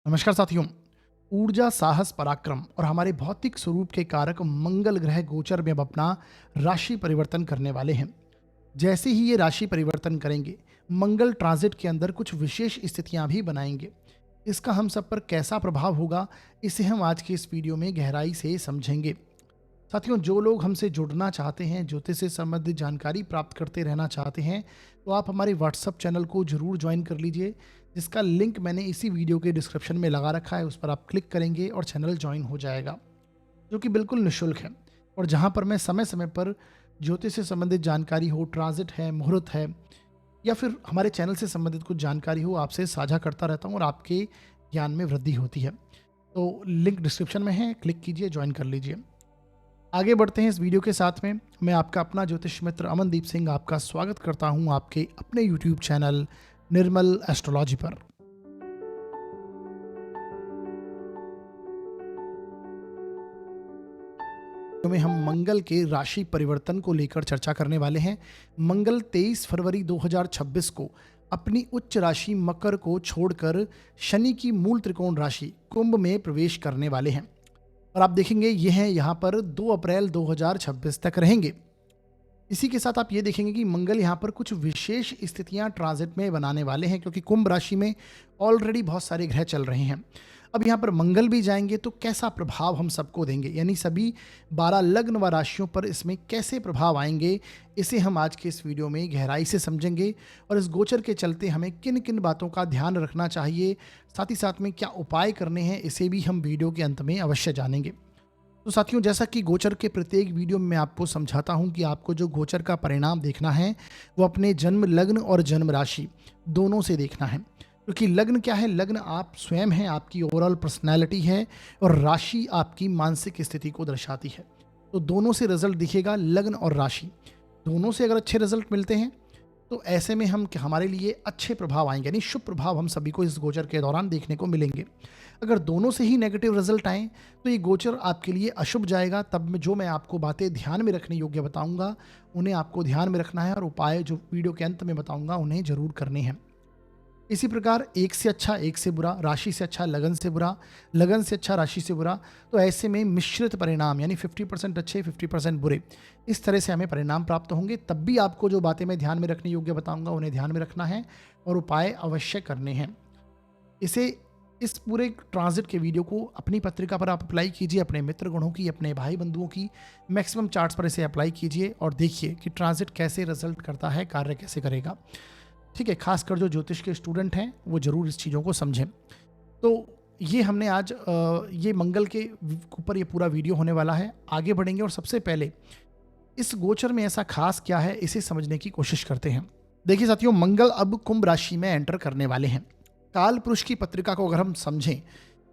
नमस्कार साथियों। ऊर्जा, साहस, पराक्रम और हमारे भौतिक स्वरूप के कारक मंगल ग्रह गोचर में अब अपना राशि परिवर्तन करने वाले हैं। जैसे ही ये राशि परिवर्तन करेंगे, मंगल ट्रांजिट के अंदर कुछ विशेष स्थितियां भी बनाएंगे। इसका हम सब पर कैसा प्रभाव होगा, इसे हम आज के इस वीडियो में गहराई से समझेंगे। साथियों, जो लोग हमसे जुड़ना चाहते हैं, ज्योतिष से संबंधित जानकारी प्राप्त करते रहना चाहते हैं, तो आप हमारे व्हाट्सअप चैनल को जरूर ज्वाइन कर लीजिए, जिसका लिंक मैंने इसी वीडियो के डिस्क्रिप्शन में लगा रखा है। उस पर आप क्लिक करेंगे और चैनल ज्वाइन हो जाएगा, जो कि बिल्कुल निःशुल्क है। और जहां पर मैं समय समय पर ज्योतिष से संबंधित जानकारी हो, ट्रांजिट है, मुहूर्त है, या फिर हमारे चैनल से संबंधित कुछ जानकारी हो, आपसे साझा करता रहता हूँ और आपके ज्ञान में वृद्धि होती है। तो लिंक डिस्क्रिप्शन में है, क्लिक कीजिए, ज्वाइन कर लीजिए। आगे बढ़ते हैं इस वीडियो के साथ में। मैं आपका अपना ज्योतिष मित्र अमनदीप सिंह आपका स्वागत करता हूं आपके अपने यूट्यूब चैनल निर्मल एस्ट्रोलॉजी पर। तो में हम मंगल के राशि परिवर्तन को लेकर चर्चा करने वाले हैं। मंगल 23 फरवरी 2026 को अपनी उच्च राशि मकर को छोड़कर शनि की मूल त्रिकोण राशि कुंभ में प्रवेश करने वाले हैं। और आप देखेंगे ये हैं यहाँ पर 2 अप्रैल 2026 तक रहेंगे। इसी के साथ आप ये देखेंगे कि मंगल यहाँ पर कुछ विशेष स्थितियां ट्रांजिट में बनाने वाले हैं, क्योंकि कुंभ राशि में ऑलरेडी बहुत सारे ग्रह चल रहे हैं। अब यहाँ पर मंगल भी जाएंगे तो कैसा प्रभाव हम सबको देंगे, यानी सभी 12 लग्न व राशियों पर इसमें कैसे प्रभाव आएंगे, इसे हम आज के इस वीडियो में गहराई से समझेंगे। और इस गोचर के चलते हमें किन किन बातों का ध्यान रखना चाहिए, साथ ही साथ में क्या उपाय करने हैं, इसे भी हम वीडियो के अंत में अवश्य जानेंगे। तो साथियों, जैसा कि गोचर के प्रत्येक वीडियो में मैं आपको समझाता हूं कि आपको जो गोचर का परिणाम देखना है वो अपने जन्म लग्न और जन्म राशि दोनों से देखना है। क्योंकि लग्न क्या है, लग्न आप स्वयं हैं, आपकी ओवरऑल पर्सनैलिटी है, और राशि आपकी मानसिक स्थिति को दर्शाती है। तो दोनों से रिजल्ट दिखेगा, लग्न और राशि दोनों से अगर अच्छे रिजल्ट मिलते हैं तो ऐसे में हम हमारे लिए अच्छे प्रभाव आएंगे, यानी शुभ प्रभाव हम सभी को इस गोचर के दौरान देखने को मिलेंगे। अगर दोनों से ही नेगेटिव रिजल्ट आए तो ये गोचर आपके लिए अशुभ जाएगा। तब जो मैं आपको बातें ध्यान में रखने योग्य बताऊंगा, उन्हें आपको ध्यान में रखना है, और उपाय जो वीडियो के अंत में बताऊंगा उन्हें जरूर करने हैं। इसी प्रकार एक से अच्छा एक से बुरा, राशि से अच्छा लगन से बुरा, लगन से अच्छा राशि से बुरा, तो ऐसे में मिश्रित परिणाम, यानी 50% अच्छे 50% बुरे, इस तरह से हमें परिणाम प्राप्त होंगे। तब भी आपको जो बातें मैं ध्यान में रखने योग्य बताऊंगा उन्हें ध्यान में रखना है और उपाय अवश्य करने हैं। इसे इस पूरे ट्रांजिट के वीडियो को अपनी पत्रिका पर आप अप्लाई कीजिए, अपने मित्र गणों की, अपने भाई बंधुओं की मैक्सिमम चार्ट्स पर इसे अप्लाई कीजिए और देखिए कि ट्रांजिट कैसे रिजल्ट करता है, कार्य कैसे करेगा। ठीक है, खासकर जो ज्योतिष के स्टूडेंट हैं वो जरूर इस चीज़ों को समझें। तो ये हमने आज ये मंगल के ऊपर ये पूरा वीडियो होने वाला है। आगे बढ़ेंगे और सबसे पहले इस गोचर में ऐसा खास क्या है, इसे समझने की कोशिश करते हैं। देखिए साथियों, मंगल अब कुंभ राशि में एंटर करने वाले हैं। काल पुरुष की पत्रिका को अगर हम समझें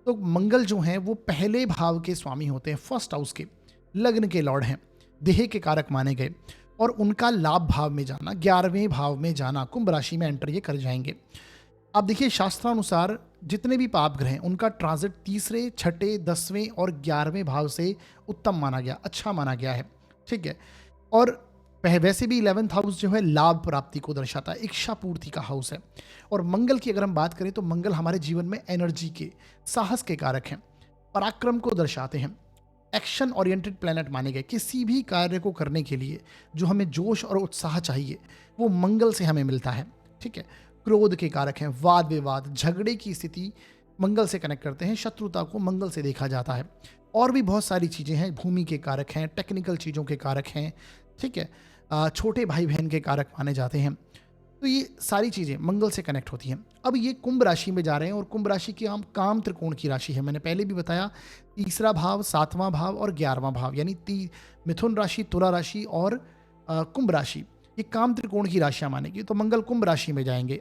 तो मंगल जो हैं वो पहले भाव के स्वामी होते हैं, फर्स्ट हाउस के, लग्न के लॉर्ड हैं, देह के कारक माने गए, और उनका लाभ भाव में जाना, 11वें भाव में जाना, कुंभ राशि में एंटर ये कर जाएंगे। अब देखिए, शास्त्रानुसार जितने भी पाप ग्रह हैं उनका ट्रांजिट तीसरे, छठे, 10वें और 11वें भाव से उत्तम माना गया, अच्छा माना गया है। ठीक है, और वैसे भी 11th हाउस जो है लाभ प्राप्ति को दर्शाता है, इच्छा पूर्ति का हाउस है। और मंगल की अगर हम बात करें तो मंगल हमारे जीवन में एनर्जी के, साहस के कारक हैं, पराक्रम को दर्शाते हैं, एक्शन ओरिएंटेड प्लैनेट माने गए। किसी भी कार्य को करने के लिए जो हमें जोश और उत्साह चाहिए वो मंगल से हमें मिलता है। ठीक है, क्रोध के कारक हैं, वाद विवाद, झगड़े की स्थिति मंगल से कनेक्ट करते हैं, शत्रुता को मंगल से देखा जाता है। और भी बहुत सारी चीज़ें हैं, भूमि के कारक हैं, टेक्निकल चीज़ों के कारक हैं। ठीक है, छोटे भाई बहन के कारक माने जाते हैं। तो ये सारी चीज़ें मंगल से कनेक्ट होती हैं। अब ये कुंभ राशि में जा रहे हैं, और कुंभ राशि की हम काम त्रिकोण की राशि है। मैंने पहले भी बताया, तीसरा भाव, 7वां भाव और 11वां भाव, यानी मिथुन राशि, तुला राशि और कुंभ राशि, ये काम त्रिकोण की राशियां मानेगी। तो मंगल कुंभ राशि में जाएंगे।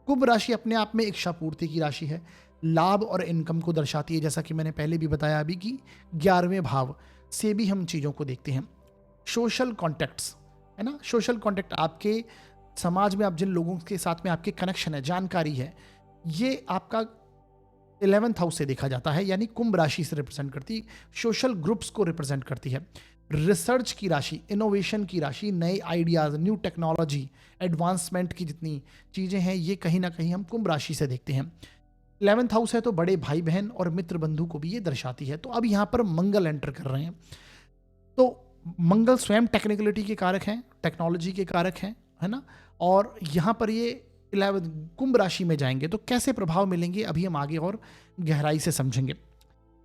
कुंभ राशि अपने आप में इच्छा पूर्ति की राशि है, लाभ और इनकम को दर्शाती है, जैसा कि मैंने पहले भी बताया अभी कि 11वें भाव से भी हम चीज़ों को देखते हैं। सोशल कॉन्टैक्ट्स है ना, सोशल कॉन्टैक्ट, आपके समाज में आप जिन लोगों के साथ में आपके कनेक्शन है, जानकारी है, ये आपका 11th हाउस से देखा जाता है, यानी कुंभ राशि से रिप्रेजेंट करती, सोशल ग्रुप्स को रिप्रेजेंट करती है। रिसर्च की राशि, इनोवेशन की राशि, नए आइडियाज, न्यू टेक्नोलॉजी, एडवांसमेंट की जितनी चीज़ें हैं ये कहीं ना कहीं हम कुंभ राशि से देखते हैं। 11th हाउस है तो बड़े भाई बहन और मित्र बंधु को भी ये दर्शाती है। तो अब यहाँ पर मंगल एंटर कर रहे हैं। तो मंगल स्वयं टेक्निकलिटी के कारक हैं, टेक्नोलॉजी के कारक हैं, है ना। और यहाँ पर ये 11 कुंभ राशि में जाएंगे तो कैसे प्रभाव मिलेंगे अभी हम आगे और गहराई से समझेंगे।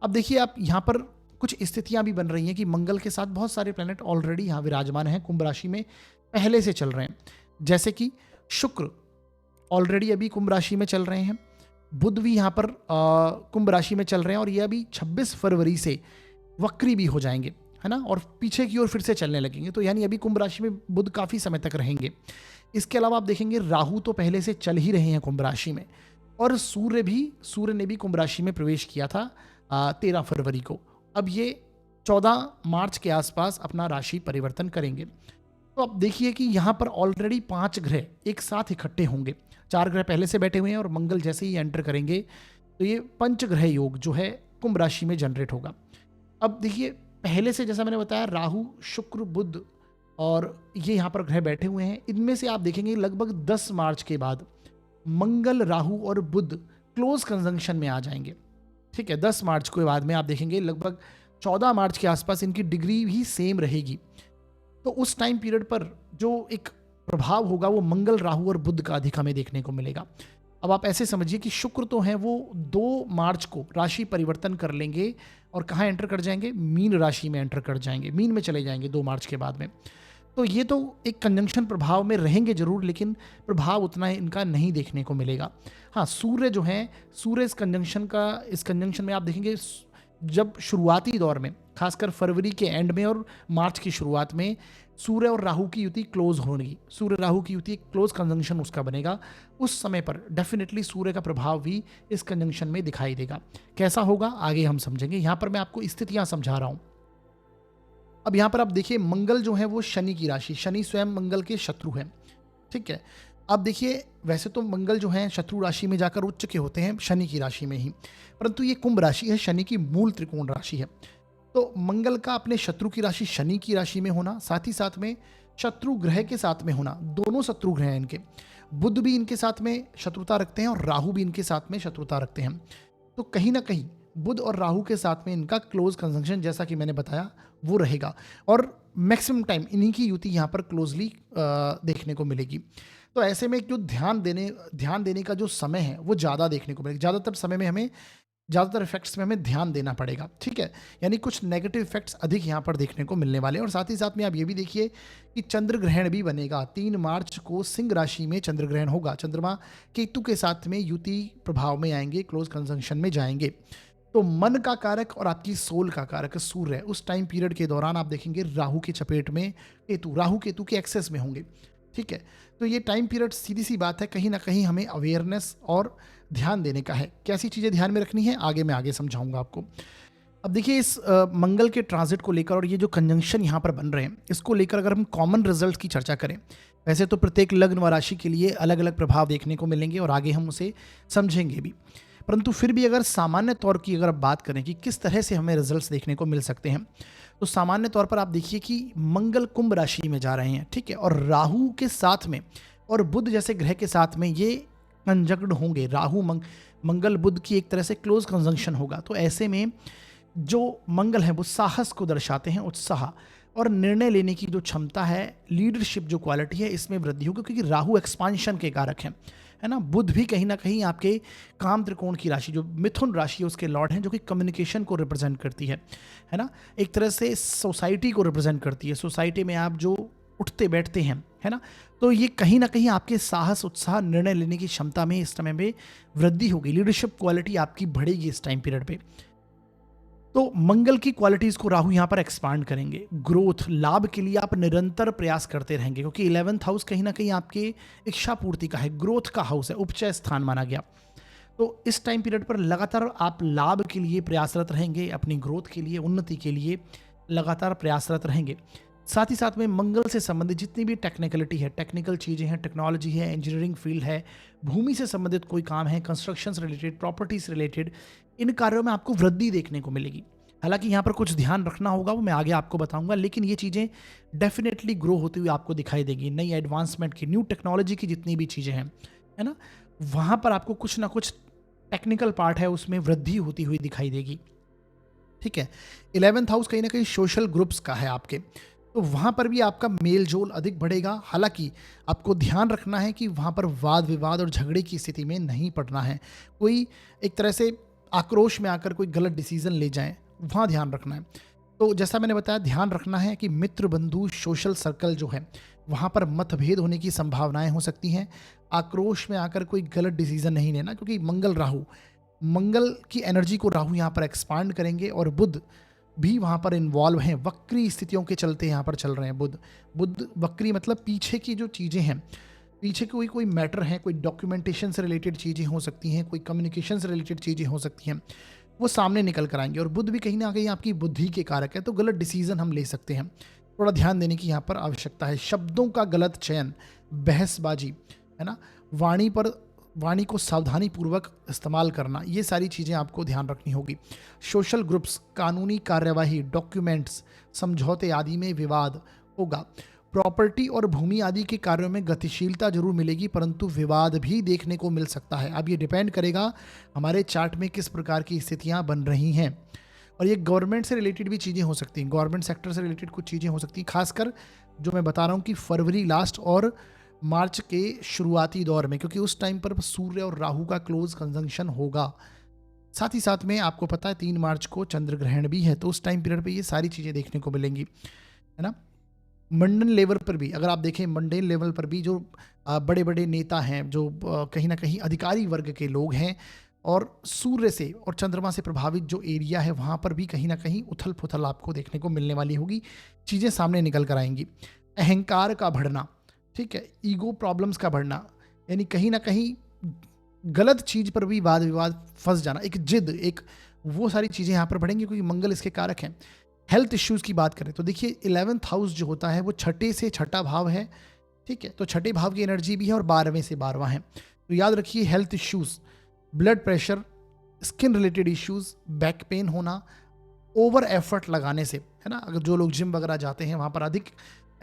अब देखिए आप यहाँ पर कुछ स्थितियां भी बन रही हैं कि मंगल के साथ बहुत सारे प्लैनेट ऑलरेडी यहाँ विराजमान हैं, कुंभ राशि में पहले से चल रहे हैं। जैसे कि शुक्र ऑलरेडी अभी कुंभ राशि में चल रहे हैं, बुध भी यहाँ पर कुंभ राशि में चल रहे हैं और ये अभी 26 फरवरी से वक्री भी हो जाएंगे, है ना, और पीछे की ओर फिर से चलने लगेंगे। तो यानी अभी कुंभ राशि में बुध काफ़ी समय तक रहेंगे। इसके अलावा आप देखेंगे राहु तो पहले से चल ही रहे हैं कुंभ राशि में, और सूर्य ने भी कुंभ राशि में प्रवेश किया था 13 फरवरी को। अब ये 14 मार्च के आसपास अपना राशि परिवर्तन करेंगे। तो अब देखिए कि यहाँ पर ऑलरेडी 5 ग्रह एक साथ इकट्ठे होंगे। 4 ग्रह पहले से बैठे हुए हैं और मंगल जैसे ही एंटर करेंगे तो ये पंचग्रह योग जो है कुंभ राशि में जनरेट होगा। अब देखिए पहले से जैसा मैंने बताया राहु, शुक्र, बुध और ये यहाँ पर ग्रह बैठे हुए हैं। इनमें से आप देखेंगे लगभग 10 मार्च के बाद मंगल, राहु और बुध क्लोज कंजंक्शन में आ जाएंगे। ठीक है, 10 मार्च के बाद में आप देखेंगे लगभग 14 मार्च के आसपास इनकी डिग्री भी सेम रहेगी। तो उस टाइम पीरियड पर जो एक प्रभाव होगा वो मंगल, राहु और बुध का अधिक हमें देखने को मिलेगा। अब आप ऐसे समझिए कि शुक्र तो हैं वो 2 मार्च को राशि परिवर्तन कर लेंगे और कहाँ एंटर कर जाएंगे, मीन राशि में एंटर कर जाएंगे, मीन में चले जाएंगे 2 मार्च के बाद में। तो ये तो एक कंजंक्शन प्रभाव में रहेंगे जरूर, लेकिन प्रभाव उतना इनका नहीं देखने को मिलेगा। हाँ, सूर्य जो है, सूर्य इस कंजंक्शन में आप देखेंगे जब शुरुआती दौर में, खासकर फरवरी के एंड में और मार्च की शुरुआत में सूर्य और राहु की युति क्लोज होगी, सूर्य राहु की युति क्लोज कंजंक्शन उसका बनेगा। उस समय पर डेफिनेटली सूर्य का प्रभाव भी इस कंजंक्शन में दिखाई देगा। कैसा होगा आगे हम समझेंगे। यहाँ पर मैं आपको स्थितियां समझा रहा हूँ। अब यहाँ पर आप देखिए मंगल जो है वो शनि की राशि, शनि स्वयं मंगल के शत्रु हैं। ठीक है, अब देखिए वैसे तो मंगल जो है शत्रु राशि में जाकर उच्च के होते हैं शनि की राशि में ही, परंतु ये कुंभ राशि है, शनि की मूल त्रिकोण राशि है। तो मंगल का अपने शत्रु की राशि शनि की राशि में होना, साथ ही साथ में शत्रु ग्रह के साथ में होना, दोनों शत्रु ग्रह हैं इनके, बुध भी इनके साथ में शत्रुता रखते हैं और राहु भी इनके साथ में शत्रुता रखते हैं। तो कहीं ना कहीं बुध और राहु के साथ में इनका क्लोज कंजंक्शन जैसा कि मैंने बताया वो रहेगा, और मैक्सिमम टाइम इन्हीं की युति यहाँ पर क्लोजली देखने को मिलेगी। तो ऐसे में जो ध्यान देने का जो समय है वो ज़्यादा देखने को मिलेगा। ज़्यादातर इफेक्ट्स में हमें ध्यान देना पड़ेगा। ठीक है, यानी कुछ नेगेटिव इफेक्ट्स अधिक यहाँ पर देखने को मिलने वाले हैं। और साथ ही साथ में आप ये भी देखिए कि चंद्र ग्रहण भी बनेगा। 3 मार्च को सिंह राशि में चंद्र ग्रहण होगा। चंद्रमा केतु के साथ में युति प्रभाव में आएंगे, क्लोज कंजंक्शन में जाएंगे। तो मन का कारक और आपकी सोल का कारक सूर्य उस टाइम पीरियड के दौरान आप देखेंगे राहु की चपेट में, राहु केतु के एक्सेस में होंगे। ठीक है, तो ये टाइम पीरियड सीधी सी बात है कहीं ना कहीं हमें अवेयरनेस और ध्यान देने का है। कैसी चीज़ें ध्यान में रखनी है आगे मैं आगे समझाऊंगा आपको। अब देखिए इस मंगल के ट्रांजिट को लेकर और ये जो कंजंक्शन यहाँ पर बन रहे हैं इसको लेकर अगर हम कॉमन रिजल्ट की चर्चा करें, वैसे तो प्रत्येक लग्न व राशि के लिए अलग अलग प्रभाव देखने को मिलेंगे और आगे हम उसे समझेंगे भी, परंतु फिर भी अगर सामान्य तौर की अगर बात करें कि किस तरह से हमें रिजल्ट्स देखने को मिल सकते हैं, तो सामान्य तौर पर आप देखिए कि मंगल कुंभ राशि में जा रहे हैं। ठीक है, और राहु के साथ में और बुध जैसे ग्रह के साथ में ये कंजक्ट होंगे। राहु मंगल बुध की एक तरह से क्लोज कंजंक्शन होगा। तो ऐसे में जो मंगल है वो साहस को दर्शाते हैं, उत्साह और निर्णय लेने की जो क्षमता है, लीडरशिप जो क्वालिटी है इसमें वृद्धि होगी, क्योंकि राहु एक्सपांशन के कारक हैं, है ना। बुध भी कहीं ना कहीं आपके काम त्रिकोण की राशि जो मिथुन राशि है उसके लॉर्ड हैं, जो कि कम्युनिकेशन को रिप्रेजेंट करती है ना, एक तरह से सोसाइटी को रिप्रेजेंट करती है। सोसाइटी में आप जो उठते बैठते हैं, है ना, तो ये कहीं ना कहीं आपके साहस, उत्साह, निर्णय लेने की क्षमता में इस समय में वृद्धि होगी। लीडरशिप क्वालिटी आपकी बढ़ेगी इस टाइम पीरियड पे। तो मंगल की क्वालिटीज को राहु यहाँ पर एक्सपांड करेंगे। ग्रोथ, लाभ के लिए आप निरंतर प्रयास करते रहेंगे, क्योंकि 11th हाउस कहीं ना कहीं आपके इच्छा पूर्ति का है, ग्रोथ का हाउस है, उपचय स्थान माना गया। तो इस टाइम पीरियड पर लगातार आप लाभ के लिए प्रयासरत रहेंगे, अपनी ग्रोथ के लिए, उन्नति के लिए लगातार प्रयासरत रहेंगे। साथ ही साथ में मंगल से संबंधित जितनी भी टेक्निकलिटी है, टेक्निकल चीज़ें हैं, टेक्नोलॉजी है, इंजीनियरिंग फील्ड है, भूमि से संबंधित कोई काम है, कंस्ट्रक्शन से रिलेटेड, प्रॉपर्टी से रिलेटेड, इन कार्यों में आपको वृद्धि देखने को मिलेगी। हालांकि यहाँ पर कुछ ध्यान रखना होगा, वो मैं आगे आपको बताऊंगा, लेकिन ये चीज़ें डेफिनेटली ग्रो होती हुई आपको दिखाई देगी। नई एडवांसमेंट की, न्यू टेक्नोलॉजी की जितनी भी चीज़ें हैं, है ना, वहाँ पर आपको कुछ ना कुछ टेक्निकल पार्ट है उसमें वृद्धि होती हुई दिखाई देगी। ठीक है। 11th हाउस कहीं ना कहीं सोशल ग्रुप्स का है आपके, तो वहाँ पर भी आपका मेल जोल अधिक बढ़ेगा। हालांकि आपको ध्यान रखना है कि वहाँ पर वाद विवाद और झगड़े की स्थिति में नहीं पड़ना है, कोई एक तरह से आक्रोश में आकर कोई गलत डिसीजन ले जाएं, वहाँ ध्यान रखना है। तो जैसा मैंने बताया, ध्यान रखना है कि मित्र बंधु सोशल सर्कल जो है वहाँ पर मतभेद होने की संभावनाएं हो सकती हैं। आक्रोश में आकर कोई गलत डिसीजन नहीं लेना, क्योंकि मंगल की एनर्जी को राहु यहाँ पर एक्सपांड करेंगे और बुध भी वहाँ पर इन्वॉल्व हैं। वक्री स्थितियों के चलते यहाँ पर चल रहे हैं बुध वक्री मतलब पीछे की जो चीज़ें हैं, पीछे कोई मैटर है, कोई डॉक्यूमेंटेशन से रिलेटेड चीज़ें हो सकती हैं, कोई कम्युनिकेशन से रिलेटेड चीज़ें हो सकती हैं, वो सामने निकल कर आएंगे। और बुध भी कहीं ना कहीं आपकी बुद्धि के कारक है, तो गलत डिसीजन हम ले सकते हैं। थोड़ा ध्यान देने की यहाँ पर आवश्यकता है। शब्दों का गलत चयन, बहसबाजी, है ना, वाणी को सावधानी पूर्वक इस्तेमाल करना, ये सारी चीज़ें आपको ध्यान रखनी होगी। सोशल ग्रुप्स, कानूनी कार्यवाही, डॉक्यूमेंट्स, समझौते आदि में विवाद होगा। प्रॉपर्टी और भूमि आदि के कार्यों में गतिशीलता जरूर मिलेगी, परंतु विवाद भी देखने को मिल सकता है। अब ये डिपेंड करेगा हमारे चार्ट में किस प्रकार की स्थितियाँ बन रही हैं। और ये गवर्नमेंट से रिलेटेड भी चीज़ें हो सकती हैं, गवर्नमेंट सेक्टर से रिलेटेड कुछ चीज़ें हो सकती हैं, खासकर जो मैं बता रहा हूँ कि फरवरी लास्ट और मार्च के शुरुआती दौर में, क्योंकि उस टाइम पर सूर्य और राहु का क्लोज कंजंक्शन होगा। साथ ही साथ में आपको पता है 3 मार्च को चंद्र ग्रहण भी है, तो उस टाइम पीरियड पे ये सारी चीज़ें देखने को मिलेंगी, है ना। मंडन लेवल पर भी अगर आप देखें, मंडेन लेवल पर भी जो बड़े बड़े नेता हैं, जो कहीं ना कहीं अधिकारी वर्ग के लोग हैं, और सूर्य से और चंद्रमा से प्रभावित जो एरिया है वहाँ पर भी कहीं ना कहीं उथल पुथल आपको देखने को मिलने वाली होगी, चीज़ें सामने निकल कर आएंगी। अहंकार का बढ़ना, ठीक है, ईगो प्रॉब्लम्स का बढ़ना, यानी कहीं ना कहीं गलत चीज़ पर भी वाद विवाद फंस जाना, एक जिद, एक वो सारी चीज़ें यहाँ पर बढ़ेंगी, क्योंकि मंगल इसके कारक हैं। हेल्थ इश्यूज़ की बात करें तो देखिए 11th हाउस जो होता है वो छठे से छठा भाव है, ठीक है, तो छठे भाव की एनर्जी भी है और 12वें से 12वां है। तो याद रखिए, health issues, blood pressure, skin related issues, back pain होना, ओवर एफर्ट लगाने से, है ना, अगर जो लोग जिम वगैरह जाते हैं वहाँ पर अधिक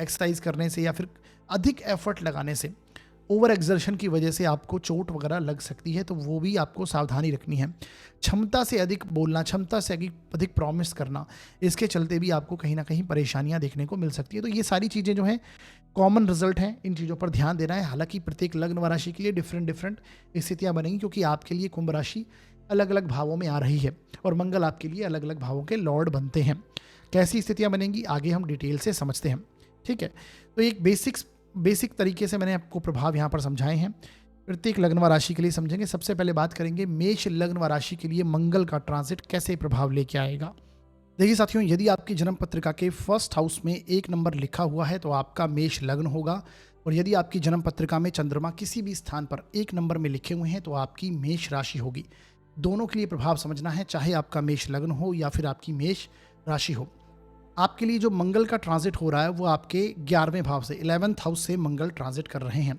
एक्सरसाइज करने से या फिर अधिक एफर्ट लगाने से, ओवर एक्सर्शन की वजह से आपको चोट वगैरह लग सकती है, तो वो भी आपको सावधानी रखनी है। क्षमता से अधिक बोलना, क्षमता से अधिक प्रॉमिस करना, इसके चलते भी आपको कहीं ना कहीं परेशानियां देखने को मिल सकती है। तो ये सारी चीज़ें जो हैं कॉमन रिजल्ट हैं, इन चीज़ों पर ध्यान देना है। हालांकि प्रत्येक लग्न व राशि के लिए डिफरेंट स्थितियाँ बनेंगी, क्योंकि आपके लिए कुंभ राशि अलग अलग भावों में आ रही है और मंगल आपके लिए अलग अलग भावों के लॉर्ड बनते हैं। कैसी स्थितियाँ बनेंगी आगे हम डिटेल से समझते हैं, ठीक है। तो एक बेसिक तरीके से मैंने आपको प्रभाव यहाँ पर समझाए हैं, प्रत्येक लग्न व राशि के लिए समझेंगे। सबसे पहले बात करेंगे मेष लग्न व राशि के लिए मंगल का ट्रांजिट कैसे प्रभाव लेके आएगा। देखिए साथियों, यदि आपकी जन्म पत्रिका के फर्स्ट हाउस में 1 नंबर लिखा हुआ है तो आपका मेष लग्न होगा, और यदि आपकी जन्म पत्रिका में चंद्रमा किसी भी स्थान पर 1 नंबर में लिखे हुए हैं तो आपकी मेष राशि होगी। दोनों के लिए प्रभाव समझना है, चाहे आपका मेष लग्न हो या फिर आपकी मेष राशि हो। आपके लिए जो मंगल का ट्रांजिट हो रहा है वो आपके 11वें भाव से, 11th हाउस से मंगल ट्रांजिट कर रहे हैं,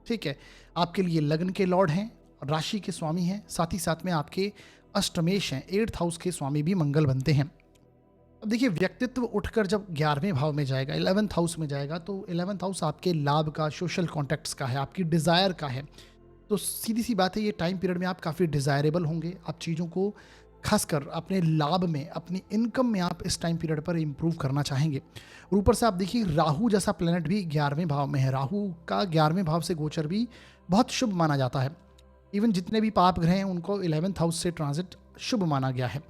ठीक है। आपके लिए लग्न के लॉर्ड हैं, राशि के स्वामी हैं, साथ ही साथ में आपके अष्टमेश हैं, 8th हाउस के स्वामी भी मंगल बनते हैं। अब देखिए, व्यक्तित्व उठकर जब 11वें भाव में जाएगा, 11th हाउस में जाएगा, तो 11th हाउस आपके लाभ का, सोशल कॉन्टैक्ट्स का है, आपकी डिज़ायर का है। तो सीधी सी बात है, ये टाइम पीरियड में आप काफ़ी डिज़ायरेबल होंगे, आप चीज़ों को खासकर अपने लाभ में, अपनी इनकम में आप इस टाइम पीरियड पर इंप्रूव करना चाहेंगे। और ऊपर से आप देखिए, राहु जैसा प्लेनेट भी 11वें भाव में है, राहु का 11वें भाव से गोचर भी बहुत शुभ माना जाता है। इवन जितने भी पाप ग्रह हैं उनको 11th हाउस से ट्रांजिट शुभ माना गया है।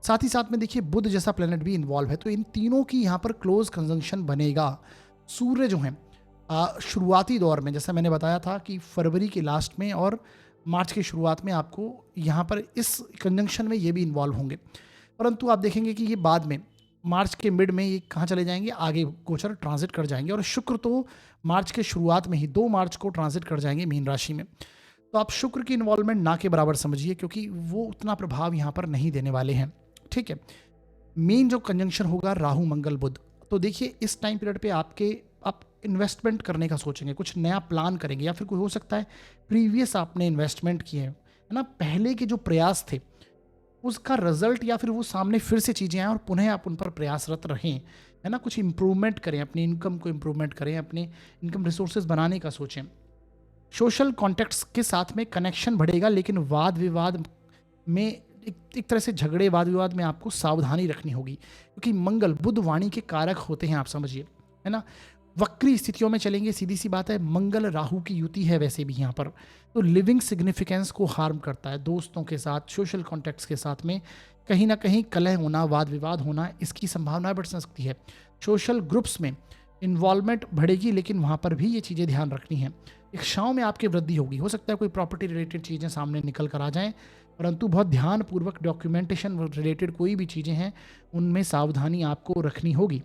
साथ ही साथ में देखिए, बुध जैसा प्लेनेट भी इन्वॉल्व है, तो इन तीनों की यहाँ पर क्लोज कंजंक्शन बनेगा। सूर्य जो है शुरुआती दौर में, जैसा मैंने बताया था कि फरवरी के लास्ट में और मार्च की शुरुआत में आपको यहाँ पर इस कंजंक्शन में ये भी इन्वॉल्व होंगे, परंतु आप देखेंगे कि ये बाद में मार्च के मिड में ये कहाँ चले जाएंगे, आगे गोचर ट्रांजिट कर जाएंगे। और शुक्र तो मार्च के शुरुआत में ही 2 मार्च को ट्रांजिट कर जाएंगे मीन राशि में। तो आप शुक्र की इन्वॉल्वमेंट ना के बराबर समझिए, क्योंकि वो उतना प्रभाव यहाँ पर नहीं देने वाले हैं, ठीक है। मेन जो कंजंक्शन होगा राहु मंगल बुध, तो देखिए इस टाइम पीरियड पे आप इन्वेस्टमेंट करने का सोचेंगे, कुछ नया प्लान करेंगे, या फिर कोई हो सकता है प्रीवियस आपने इन्वेस्टमेंट किए है ना, पहले के जो प्रयास थे उसका रिजल्ट, या फिर वो सामने फिर से चीज़ें आएँ और पुनः आप उन पर प्रयासरत रहें, है ना, कुछ इंप्रूवमेंट करें, अपनी इनकम को इंप्रूवमेंट करें, अपने इनकम रिसोर्सेज बनाने का सोचें। सोशल कॉन्टैक्ट्स के साथ में कनेक्शन बढ़ेगा, लेकिन वाद विवाद में एक तरह से झगड़े वाद विवाद में आपको सावधानी रखनी होगी, क्योंकि मंगल बुध वाणी के कारक होते हैं, आप समझिए, है ना। वक्री स्थितियों में चलेंगे, सीधी सी बात है, मंगल राहु की युति है वैसे भी यहाँ पर, तो लिविंग सिग्निफिकेंस को हार्म करता है। दोस्तों के साथ, सोशल कॉन्टेक्ट्स के साथ में कहीं ना कहीं कलह होना, वाद विवाद होना, इसकी संभावना बढ़ सकती है। सोशल ग्रुप्स में इन्वॉल्वमेंट बढ़ेगी, लेकिन वहाँ पर भी ये चीज़ें ध्यान रखनी है। इच्छाओं में आपकी वृद्धि होगी, हो सकता है कोई प्रॉपर्टी रिलेटेड चीज़ें सामने निकल कर आ जाएं, परंतु बहुत ध्यानपूर्वक डॉक्यूमेंटेशन रिलेटेड कोई भी चीज़ें हैं उनमें सावधानी आपको रखनी होगी।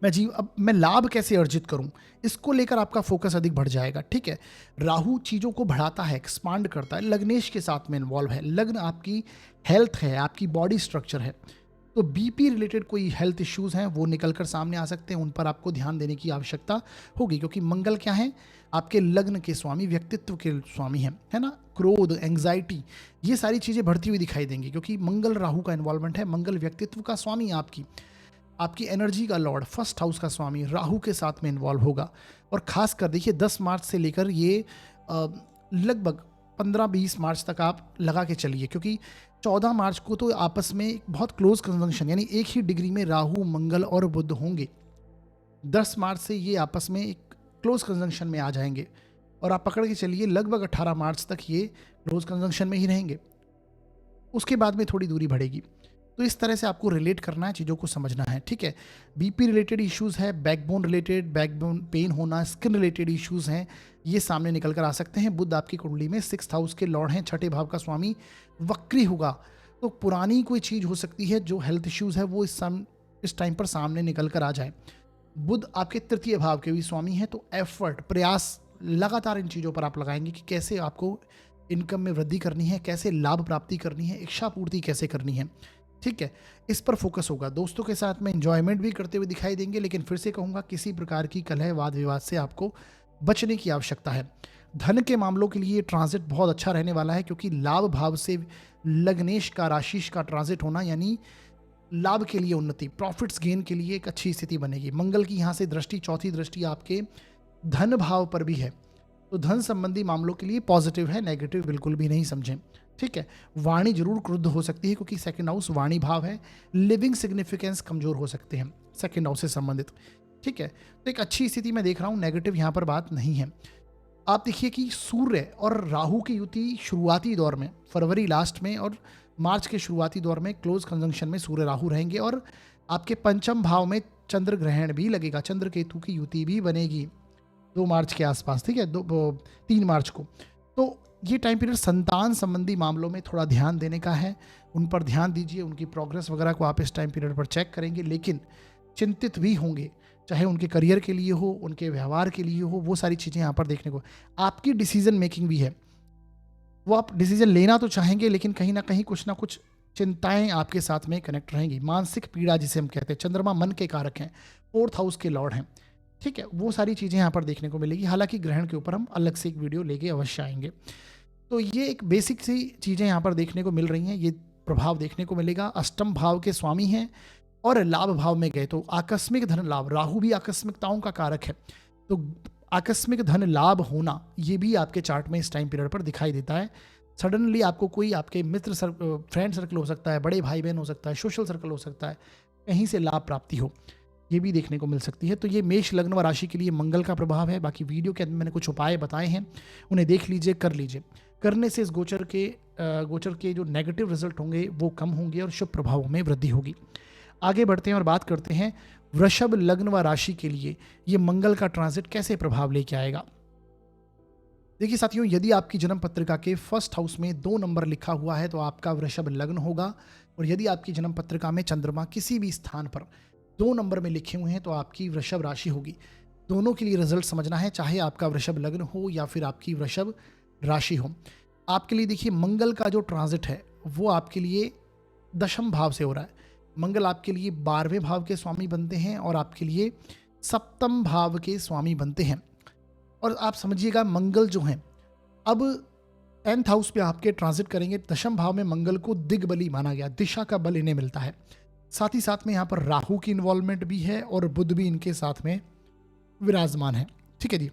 अब मैं लाभ कैसे अर्जित करूं, इसको लेकर आपका फोकस अधिक बढ़ जाएगा, ठीक है। राहु चीज़ों को बढ़ाता है, एक्सपांड करता है, लग्नेश के साथ में इन्वॉल्व है। लग्न आपकी हेल्थ है, आपकी बॉडी स्ट्रक्चर है, तो बीपी रिलेटेड कोई हेल्थ इश्यूज हैं वो निकल कर सामने आ सकते हैं, उन पर आपको ध्यान देने की आवश्यकता होगी, क्योंकि मंगल क्या है, आपके लग्न के स्वामी, व्यक्तित्व के स्वामी हैं, है ना। क्रोध, एंग्जाइटी, ये सारी चीज़ें बढ़ती हुई दिखाई देंगी, क्योंकि मंगल राहु का इन्वॉल्वमेंट है। मंगल व्यक्तित्व का स्वामी है, आपकी एनर्जी का लॉर्ड, फर्स्ट हाउस का स्वामी राहु के साथ में इन्वॉल्व होगा। और खासकर देखिए 10 मार्च से लेकर ये लगभग 15-20 मार्च तक आप लगा के चलिए, क्योंकि 14 मार्च को तो आपस में एक बहुत क्लोज कंजंक्शन, यानी एक ही डिग्री में राहु, मंगल और बुध होंगे। 10 मार्च से ये आपस में एक क्लोज कंजंक्शन में आ जाएंगे, और आप पकड़ के चलिए लगभग 18 मार्च तक ये क्लोज कंजंक्शन में ही रहेंगे। उसके बाद में थोड़ी दूरी बढ़ेगी। तो इस तरह से आपको रिलेट करना है, चीज़ों को समझना है, ठीक है। बीपी रिलेटेड इश्यूज़ है, बैकबोन रिलेटेड, बैकबोन पेन होना, स्किन रिलेटेड इश्यूज़ हैं, ये सामने निकल कर आ सकते हैं। बुध आपकी कुंडली में 6th हाउस के लॉर्ड हैं, छठे भाव का स्वामी वक्री होगा, तो पुरानी कोई चीज़ हो सकती है जो हेल्थ इश्यूज़ है वो इस टाइम पर सामने निकल कर आ जाए। बुध आपके तृतीय भाव के भी स्वामी हैं, तो एफर्ट, प्रयास लगातार इन चीज़ों पर आप लगाएंगे कि कैसे आपको इनकम में वृद्धि करनी है, कैसे लाभ प्राप्ति करनी है, इच्छा पूर्ति कैसे करनी है, ठीक है। इस पर फोकस होगा। दोस्तों के साथ में एंजॉयमेंट भी करते हुए दिखाई देंगे, लेकिन फिर से कहूँगा किसी प्रकार की कलह, वाद विवाद से आपको बचने की आवश्यकता है। धन के मामलों के लिए ट्रांजिट बहुत अच्छा रहने वाला है, क्योंकि लाभ भाव से लग्नेश का, राशिश का ट्रांजिट होना, यानी लाभ के लिए उन्नति, प्रॉफिट्स गेन के लिए एक अच्छी स्थिति बनेगी। मंगल की यहाँ से दृष्टि, चौथी दृष्टि आपके धन भाव पर भी है, तो धन संबंधी मामलों के लिए पॉजिटिव है, नेगेटिव बिल्कुल भी नहीं समझें, ठीक है। वाणी जरूर क्रुद्ध हो सकती है, क्योंकि सेकंड हाउस वाणी भाव है। लिविंग सिग्निफिकेंस कमजोर हो सकते हैं सेकंड हाउस से संबंधित, ठीक है। तो एक अच्छी स्थिति मैं देख रहा हूँ, नेगेटिव यहाँ पर बात नहीं है। आप देखिए कि सूर्य और राहु की युति शुरुआती दौर में, फरवरी लास्ट में और मार्च के शुरुआती दौर में क्लोज कंजंक्शन में सूर्य राहु रहेंगे, और आपके पंचम भाव में चंद्र ग्रहण भी लगेगा, चंद्र केतु की युति भी बनेगी 2 मार्च के आसपास, ठीक है, 3 मार्च को। तो ये टाइम पीरियड संतान संबंधी मामलों में थोड़ा ध्यान देने का है, उन पर ध्यान दीजिए, उनकी प्रोग्रेस वगैरह को आप इस टाइम पीरियड पर चेक करेंगे, लेकिन चिंतित भी होंगे, चाहे उनके करियर के लिए हो, उनके व्यवहार के लिए हो, वो सारी चीज़ें यहाँ पर देखने को। आपकी डिसीजन मेकिंग भी है, वो आप डिसीजन लेना तो चाहेंगे, लेकिन कहीं ना कुछ चिंताएं आपके साथ में कनेक्ट रहेंगी। मानसिक पीड़ा जिसे हम कहते हैं, चंद्रमा मन के कारक हैं, 4th हाउस के लॉर्ड हैं, ठीक है, वो सारी चीज़ें यहाँ पर देखने को मिलेगी। हालांकि ग्रहण के ऊपर हम अलग से एक वीडियो लेके अवश्य आएंगे। तो ये एक बेसिक सी चीज़ें यहाँ पर देखने को मिल रही हैं, ये प्रभाव देखने को मिलेगा। अष्टम भाव के स्वामी हैं और लाभ भाव में गए, तो आकस्मिक धन लाभ, राहु भी आकस्मिकताओं का कारक है, तो आकस्मिक धन लाभ होना ये भी आपके चार्ट में इस टाइम पीरियड पर दिखाई देता है। सडनली आपको कोई आपके मित्र फ्रेंड सर्कल हो सकता है, बड़े भाई बहन हो सकता है, सोशल सर्कल हो सकता है, कहीं से लाभ प्राप्ति हो, ये भी देखने को मिल सकती है। तो ये मेष लग्न व राशि के लिए मंगल का प्रभाव है। बाकी वीडियो के अंदर मैंने कुछ उपाय बताए हैं, उन्हें देख लीजिए, कर लीजिए। करने से इस गोचर के जो नेगेटिव रिजल्ट होंगे वो कम होंगे और शुभ प्रभावों में वृद्धि होगी। आगे बढ़ते हैं और बात करते हैं वृषभ लग्न व राशि के लिए ये मंगल का ट्रांजिट कैसे प्रभाव लेके आएगा। देखिए साथियों, यदि आपकी जन्म पत्रिका के 1st हाउस में 2 नंबर लिखा हुआ है तो आपका वृषभ लग्न होगा, और यदि आपकी जन्म पत्रिका में चंद्रमा किसी भी स्थान पर 2 नंबर में लिखे हुए हैं तो आपकी वृषभ राशि होगी। दोनों के लिए रिजल्ट समझना है, चाहे आपका वृषभ लग्न हो या फिर आपकी वृषभ राशि हो। आपके लिए देखिए मंगल का जो ट्रांजिट है वो आपके लिए 10th भाव से हो रहा है। मंगल आपके लिए 12वें भाव के स्वामी बनते हैं और आपके लिए 7th भाव के स्वामी बनते हैं। और आप समझिएगा मंगल जो हैं अब 10th हाउस पे आपके ट्रांजिट करेंगे। 10th भाव में मंगल को दिग्बली माना गया, दिशा का बल इन्हें मिलता है। साथ ही साथ में यहाँ पर राहु की इन्वॉल्वमेंट भी है और बुध भी इनके साथ में विराजमान है, ठीक है जी।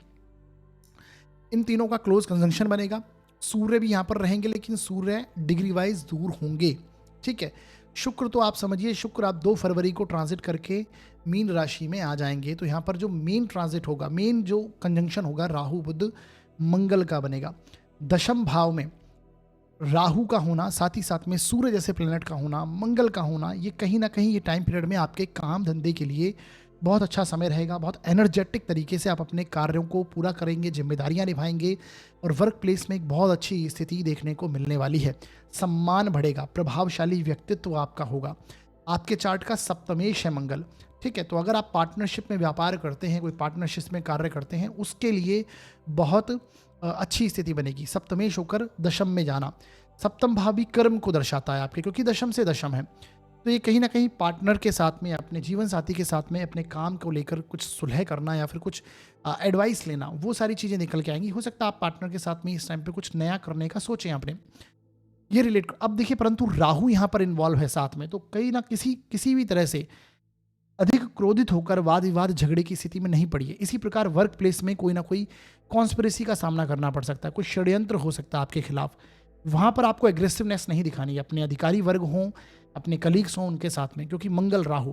इन तीनों का क्लोज कंजंक्शन बनेगा। सूर्य भी यहाँ पर रहेंगे, लेकिन सूर्य डिग्री वाइज दूर होंगे। ठीक है, शुक्र तो आप समझिए, शुक्र आप 2 फरवरी को ट्रांजिट करके मीन राशि में आ जाएंगे। तो यहाँ पर जो मेन ट्रांजिट होगा, मेन जो कंजंक्शन होगा राहु बुध मंगल का बनेगा। दशम भाव में राहु का होना, साथ ही साथ में सूर्य जैसे प्लेनेट का होना, मंगल का होना, ये कहीं ना कहीं ये टाइम पीरियड में आपके काम धंधे के लिए बहुत अच्छा समय रहेगा। बहुत एनर्जेटिक तरीके से आप अपने कार्यों को पूरा करेंगे, जिम्मेदारियां निभाएंगे और वर्क प्लेस में एक बहुत अच्छी स्थिति देखने को मिलने वाली है। सम्मान बढ़ेगा, प्रभावशाली व्यक्तित्व आपका होगा। आपके चार्ट का सप्तमेश है मंगल। ठीक है, तो अगर आप पार्टनरशिप में व्यापार करते हैं, कोई पार्टनरशिप में कार्य करते हैं, उसके लिए बहुत अच्छी स्थिति बनेगी। सप्तमेश होकर दशम में जाना, सप्तम भाव भी कर्म को दर्शाता है आपके, क्योंकि दशम से दशम है। तो ये कहीं ना कहीं पार्टनर के साथ में, अपने जीवन साथी के साथ में अपने काम को लेकर कुछ सुलह करना या फिर कुछ एडवाइस लेना, वो सारी चीज़ें निकल के आएंगी। हो सकता है आप पार्टनर के साथ में इस टाइम पे कुछ नया करने का सोचें आपने, ये रिलेट। अब देखिए, परंतु राहु यहाँ पर इन्वॉल्व है साथ में, तो कहीं ना किसी भी तरह से अधिक क्रोधित होकर वाद विवाद झगड़े की स्थिति में नहीं पड़िए। इसी प्रकार वर्क प्लेस में कोई ना कोई कॉन्स्पिरेसी का सामना करना पड़ सकता है, कोई षड्यंत्र हो सकता है आपके खिलाफ। वहाँ पर आपको एग्रेसिवनेस नहीं दिखानी है, अपने अधिकारी वर्ग हों, अपने कलीग्स हों उनके साथ में, क्योंकि मंगल राहु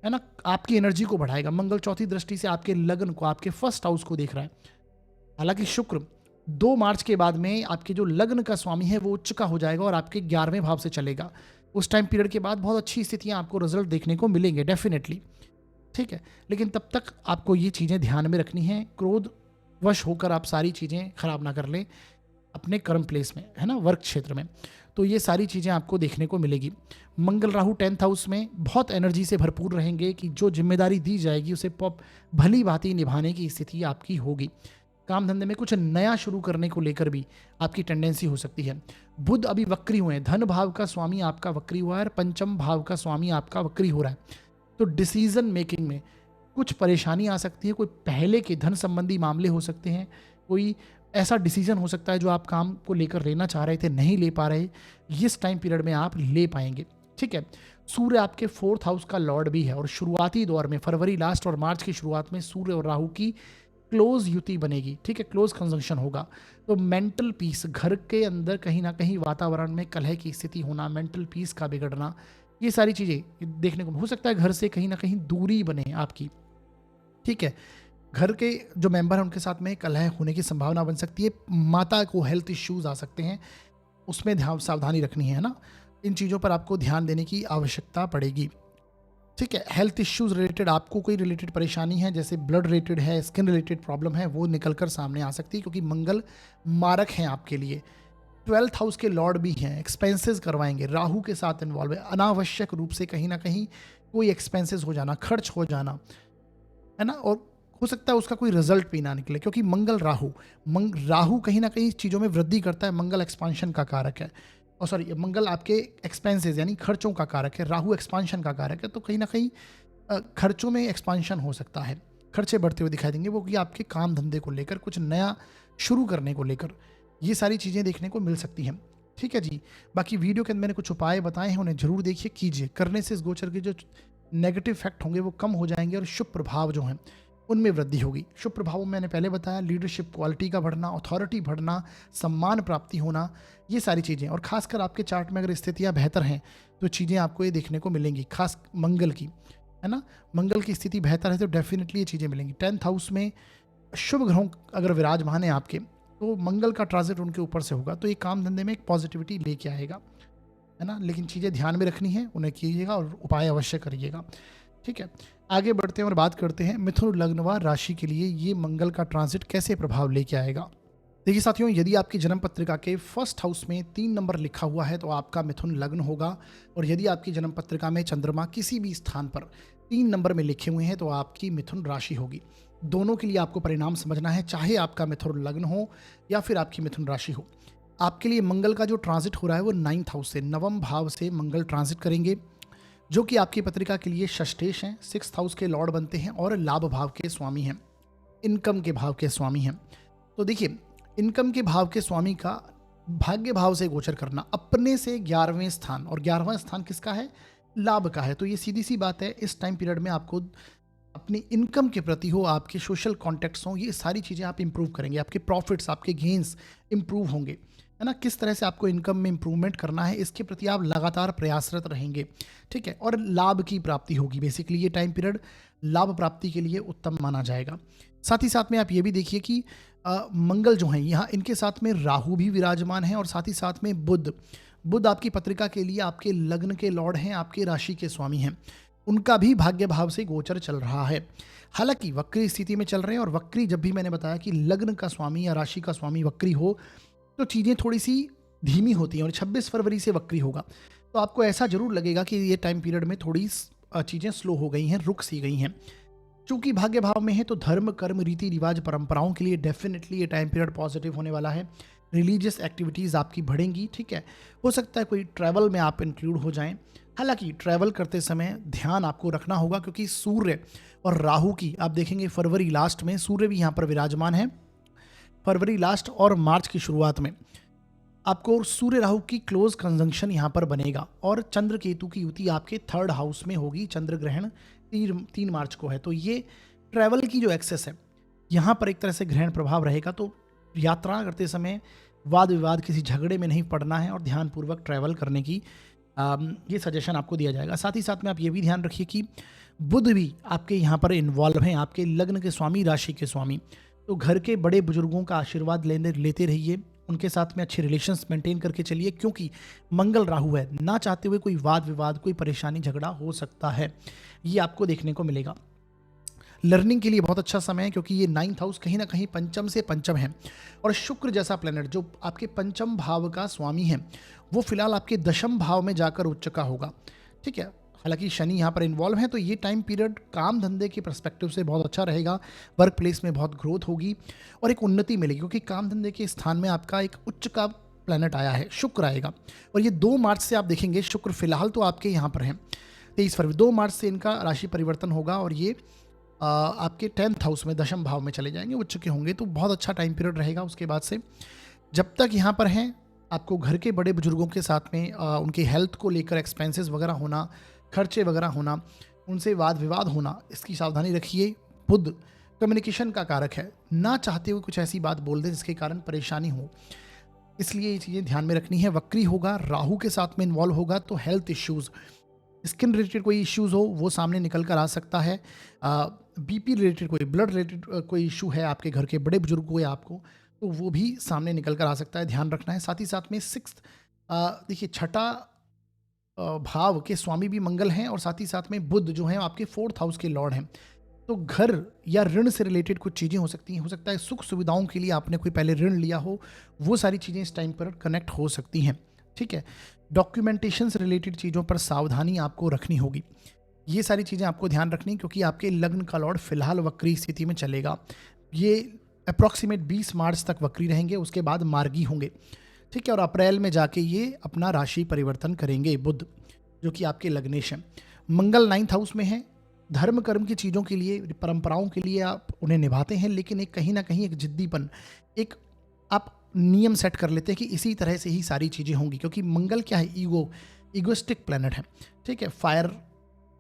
है ना, आपकी एनर्जी को बढ़ाएगा। मंगल चौथी दृष्टि से आपके लग्न को, आपके फर्स्ट हाउस को देख रहा है। हालांकि शुक्र 2 मार्च के बाद में आपके जो लग्न का स्वामी है वो उच्च का हो जाएगा और आपके 11वें भाव से चलेगा। उस टाइम पीरियड के बाद बहुत अच्छी स्थितियां आपको रिजल्ट देखने को मिलेंगे डेफिनेटली। ठीक है, लेकिन तब तक आपको ये चीज़ें ध्यान में रखनी है, क्रोध वश होकर आप सारी चीज़ें खराब ना कर लें अपने कर्म प्लेस में, है ना, वर्क क्षेत्र में। तो ये सारी चीज़ें आपको देखने को मिलेगी। मंगल राहु 10th हाउस में बहुत एनर्जी से भरपूर रहेंगे कि जो जिम्मेदारी दी जाएगी उसे भली भांति निभाने की स्थिति आपकी होगी। काम धंधे में कुछ नया शुरू करने को लेकर भी आपकी टेंडेंसी हो सकती है। बुध अभी वक्री हुए हैं, धन भाव का स्वामी आपका वक्री हुआ है और पंचम भाव का स्वामी आपका वक्री हो रहा है। तो डिसीजन मेकिंग में कुछ परेशानी आ सकती है, कोई पहले के धन संबंधी मामले हो सकते हैं, कोई ऐसा डिसीजन हो सकता है जो आप काम को लेकर लेना चाह रहे थे नहीं ले पा रहे, इस टाइम पीरियड में आप ले पाएंगे। ठीक है, सूर्य आपके 4th हाउस का लॉर्ड भी है और शुरुआती दौर में फरवरी लास्ट और मार्च की शुरुआत में सूर्य और राहु की क्लोज युति बनेगी। ठीक है, क्लोज कंजंक्शन होगा। तो मेंटल पीस, घर के अंदर कहीं ना कहीं वातावरण में कलह की स्थिति होना, मेंटल पीस का बिगड़ना, ये सारी चीज़ें देखने को हो सकता है। घर से कहीं ना कहीं दूरी बने आपकी। ठीक है, घर के जो मेंबर हैं उनके साथ में कलह होने की संभावना बन सकती है। माता को हेल्थ इश्यूज आ सकते हैं, उसमें ध्यान सावधानी रखनी है ना, इन चीज़ों पर आपको ध्यान देने की आवश्यकता पड़ेगी। ठीक है, हेल्थ इश्यूज रिलेटेड आपको कोई रिलेटेड परेशानी है, जैसे ब्लड रिलेटेड है, स्किन रिलेटेड प्रॉब्लम है, वो निकल कर सामने आ सकती है, क्योंकि मंगल मारक हैं आपके लिए। 12th हाउस के लॉर्ड भी हैं, एक्सपेंसेस करवाएंगे, राहु के साथ इन्वॉल्व है। अनावश्यक रूप से कहीं ना कहीं कोई एक्सपेंसेस हो जाना, खर्च हो जाना, है ना, और हो सकता है उसका कोई रिजल्ट भी ना निकले, क्योंकि मंगल राहु कहीं ना कहीं चीज़ों में वृद्धि करता है। मंगल एक्सपांशन का कारक है, और सॉरी, मंगल आपके एक्सपेंसेस यानी खर्चों का कारक है, राहु एक्सपांशन का कारक है। तो कहीं ना कहीं खर्चों में एक्सपांशन हो सकता है, खर्चे बढ़ते हुए दिखाई देंगे, वो कि आपके काम धंधे को लेकर, कुछ नया शुरू करने को लेकर, ये सारी चीज़ें देखने को मिल सकती हैं। ठीक है जी, बाकी वीडियो के अंदर मैंने कुछ उपाय बताए हैं, उन्हें जरूर देखिए, कीजिए। करने से इस गोचर के जो नेगेटिव इफेक्ट होंगे वो कम हो जाएंगे और शुभ प्रभाव जो हैं उनमें वृद्धि होगी। शुभ प्रभावों में मैंने पहले बताया, लीडरशिप क्वालिटी का बढ़ना, अथॉरिटी बढ़ना, सम्मान प्राप्ति होना, ये सारी चीज़ें। और खासकर आपके चार्ट में अगर स्थितियाँ बेहतर हैं तो चीज़ें आपको ये देखने को मिलेंगी, खास मंगल की, है ना, मंगल की स्थिति बेहतर है तो डेफिनेटली ये चीज़ें मिलेंगी। 10th हाउस में शुभ ग्रहों अगर विराजमान है आपके, तो मंगल का ट्रांजिट उनके ऊपर से होगा, तो ये काम धंधे में एक पॉजिटिविटी लेके आएगा, है ना। लेकिन चीज़ें ध्यान में रखनी है, उन्हें कीजिएगा और उपाय अवश्य करिएगा। ठीक है, आगे बढ़ते हैं और बात करते हैं मिथुन लग्न व राशि के लिए ये मंगल का ट्रांजिट कैसे प्रभाव लेके आएगा। देखिए साथियों, यदि आपकी जन्म पत्रिका के 1st हाउस में 3 नंबर लिखा हुआ है तो आपका मिथुन लग्न होगा, और यदि आपकी जन्म पत्रिका में चंद्रमा किसी भी स्थान पर 3 नंबर में लिखे हुए हैं तो आपकी मिथुन राशि होगी। दोनों के लिए आपको परिणाम समझना है, चाहे आपका मिथुन लग्न हो या फिर आपकी मिथुन राशि हो। आपके लिए मंगल का जो ट्रांजिट हो रहा है वो 9th हाउस से, नवम भाव से मंगल ट्रांजिट करेंगे, जो कि आपकी पत्रिका के लिए षष्ठेश हैं, 6th हाउस के लॉर्ड बनते हैं और लाभ भाव के स्वामी हैं, इनकम के भाव के स्वामी हैं। तो देखिए, इनकम के भाव के स्वामी का भाग्य भाव से गोचर करना, अपने से 11वें स्थान, और 11वां स्थान किसका है, लाभ का है। तो ये सीधी सी बात है, इस टाइम पीरियड में आपको अपनी इनकम के प्रति हो, आपके सोशल कॉन्टेक्ट्स हों, ये सारी चीज़ें आप इंप्रूव करेंगे, आपके प्रॉफिट्स, आपके गेन्स इंप्रूव होंगे। है ना, किस तरह से आपको इनकम में इंप्रूवमेंट करना है, इसके प्रति आप लगातार प्रयासरत रहेंगे, ठीक है, और लाभ की प्राप्ति होगी। बेसिकली ये टाइम पीरियड लाभ प्राप्ति के लिए उत्तम माना जाएगा। साथ ही साथ में आप ये भी देखिए कि मंगल जो हैं यहाँ, इनके साथ में राहु भी विराजमान है और साथ ही साथ में बुध। बुध आपकी पत्रिका के लिए आपके लग्न के लॉर्ड हैं, आपके राशि के स्वामी हैं, उनका भी भाग्य भाव से गोचर चल रहा है। हालांकि वक्री स्थिति में चल रहे हैं, और वक्री जब भी मैंने बताया कि लग्न का स्वामी या राशि का स्वामी वक्री हो तो चीज़ें थोड़ी सी धीमी होती हैं, और 26 फरवरी से वक्री होगा तो आपको ऐसा जरूर लगेगा कि ये टाइम पीरियड में थोड़ी चीज़ें स्लो हो गई हैं, रुक सी गई हैं। चूंकि भाग्य भाव में है तो धर्म, कर्म, रीति रिवाज, परंपराओं के लिए डेफिनेटली ये टाइम पीरियड पॉजिटिव होने वाला है। रिलीजियस एक्टिविटीज़ आपकी बढ़ेंगी, ठीक है। हो सकता है कोई ट्रैवल में आप इंक्लूड हो जाएं। हालांकि ट्रैवल करते समय ध्यान आपको रखना होगा, क्योंकि सूर्य और राहु की आप देखेंगे फरवरी लास्ट में सूर्य भी यहाँ पर विराजमान है। फरवरी लास्ट और मार्च की शुरुआत में आपको सूर्य राहु की क्लोज कंजंक्शन यहाँ पर बनेगा, और चंद्र केतु की युति आपके 3rd हाउस में होगी। चंद्र ग्रहण 3 मार्च को है, तो ये ट्रैवल की जो एक्सेस है यहाँ पर एक तरह से ग्रहण प्रभाव रहेगा। तो यात्रा करते समय वाद विवाद, किसी झगड़े में नहीं पड़ना है और ध्यानपूर्वक ट्रैवल करने की ये सजेशन आपको दिया जाएगा। साथ ही साथ में आप ये भी ध्यान रखिए कि बुध भी आपके यहाँ पर इन्वॉल्व हैं, आपके लग्न के स्वामी, राशि के स्वामी। तो घर के बड़े बुजुर्गों का आशीर्वाद लेते रहिए, उनके साथ में अच्छे रिलेशंस मेंटेन करके चलिए, क्योंकि मंगल राहु है, ना चाहते हुए कोई वाद विवाद, कोई परेशानी, झगड़ा हो सकता है, ये आपको देखने को मिलेगा। लर्निंग के लिए बहुत अच्छा समय है, क्योंकि ये 9th हाउस कहीं ना कहीं पंचम से पंचम है, और शुक्र जैसा प्लेनेट जो आपके पंचम भाव का स्वामी है वो फिलहाल आपके 10th भाव में जाकर उच्च का होगा, ठीक है। हालांकि शनि यहाँ पर इन्वॉल्व है, तो ये टाइम पीरियड काम धंधे के पर्सपेक्टिव से बहुत अच्छा रहेगा। वर्क प्लेस में बहुत ग्रोथ होगी और एक उन्नति मिलेगी, क्योंकि काम धंधे के स्थान में आपका एक उच्च का प्लैनेट आया है, शुक्र आएगा। और ये 2 मार्च से आप देखेंगे शुक्र फिलहाल तो आपके यहाँ पर हैं 23 फरवरी, 2 मार्च से इनका राशि परिवर्तन होगा और ये आपके 10th हाउस में 10th भाव में चले जाएंगे, उच्च के होंगे। तो बहुत अच्छा टाइम पीरियड रहेगा। उसके बाद से जब तक यहाँ पर हैं, आपको घर के बड़े बुजुर्गों के साथ में उनके हेल्थ को लेकर एक्सपेंसेस वगैरह होना, खर्चे वगैरह होना, उनसे वाद विवाद होना, इसकी सावधानी रखिए। बुध कम्युनिकेशन का कारक है, ना चाहते हुए कुछ ऐसी बात बोल दे जिसके कारण परेशानी हो, इसलिए ये चीज़ें ध्यान में रखनी है। वक्री होगा, राहु के साथ में इन्वॉल्व होगा, तो हेल्थ इश्यूज़, स्किन रिलेटेड कोई इश्यूज़ हो वो सामने निकल कर आ सकता है। बीपी रिलेटेड कोई, ब्लड रिलेटेड कोई इशू है आपके घर के बड़े बुजुर्ग को या आपको, तो वो भी सामने निकल कर आ सकता है, ध्यान रखना है। साथ ही साथ में 6th देखिए 6ठा भाव के स्वामी भी मंगल हैं, और साथ ही साथ में बुध जो हैं आपके 4th हाउस के लॉर्ड हैं। तो घर या ऋण से रिलेटेड कुछ चीज़ें हो सकती हैं, हो सकता है सुख सुविधाओं के लिए आपने कोई पहले ऋण लिया हो, वो सारी चीज़ें इस टाइम पर कनेक्ट हो सकती हैं, ठीक है। डॉक्यूमेंटेशन से रिलेटेड चीज़ों पर सावधानी आपको रखनी होगी। ये सारी चीज़ें आपको ध्यान रखनी, क्योंकि आपके लग्न का लॉर्ड फिलहाल वक्री स्थिति में चलेगा। ये अप्रॉक्सीमेट 20 मार्च तक वक्री रहेंगे, उसके बाद मार्गी होंगे, ठीक है। और अप्रैल में जाके ये अपना राशि परिवर्तन करेंगे बुध, जो कि आपके लग्नेश हैं। मंगल 9th हाउस में है। धर्म कर्म की चीज़ों के लिए, परंपराओं के लिए आप उन्हें निभाते हैं, लेकिन एक कहीं ना कहीं एक जिद्दीपन, एक आप नियम सेट कर लेते हैं कि इसी तरह से ही सारी चीज़ें होंगी, क्योंकि मंगल क्या है, ईगोइस्टिक प्लैनेट है, ठीक है।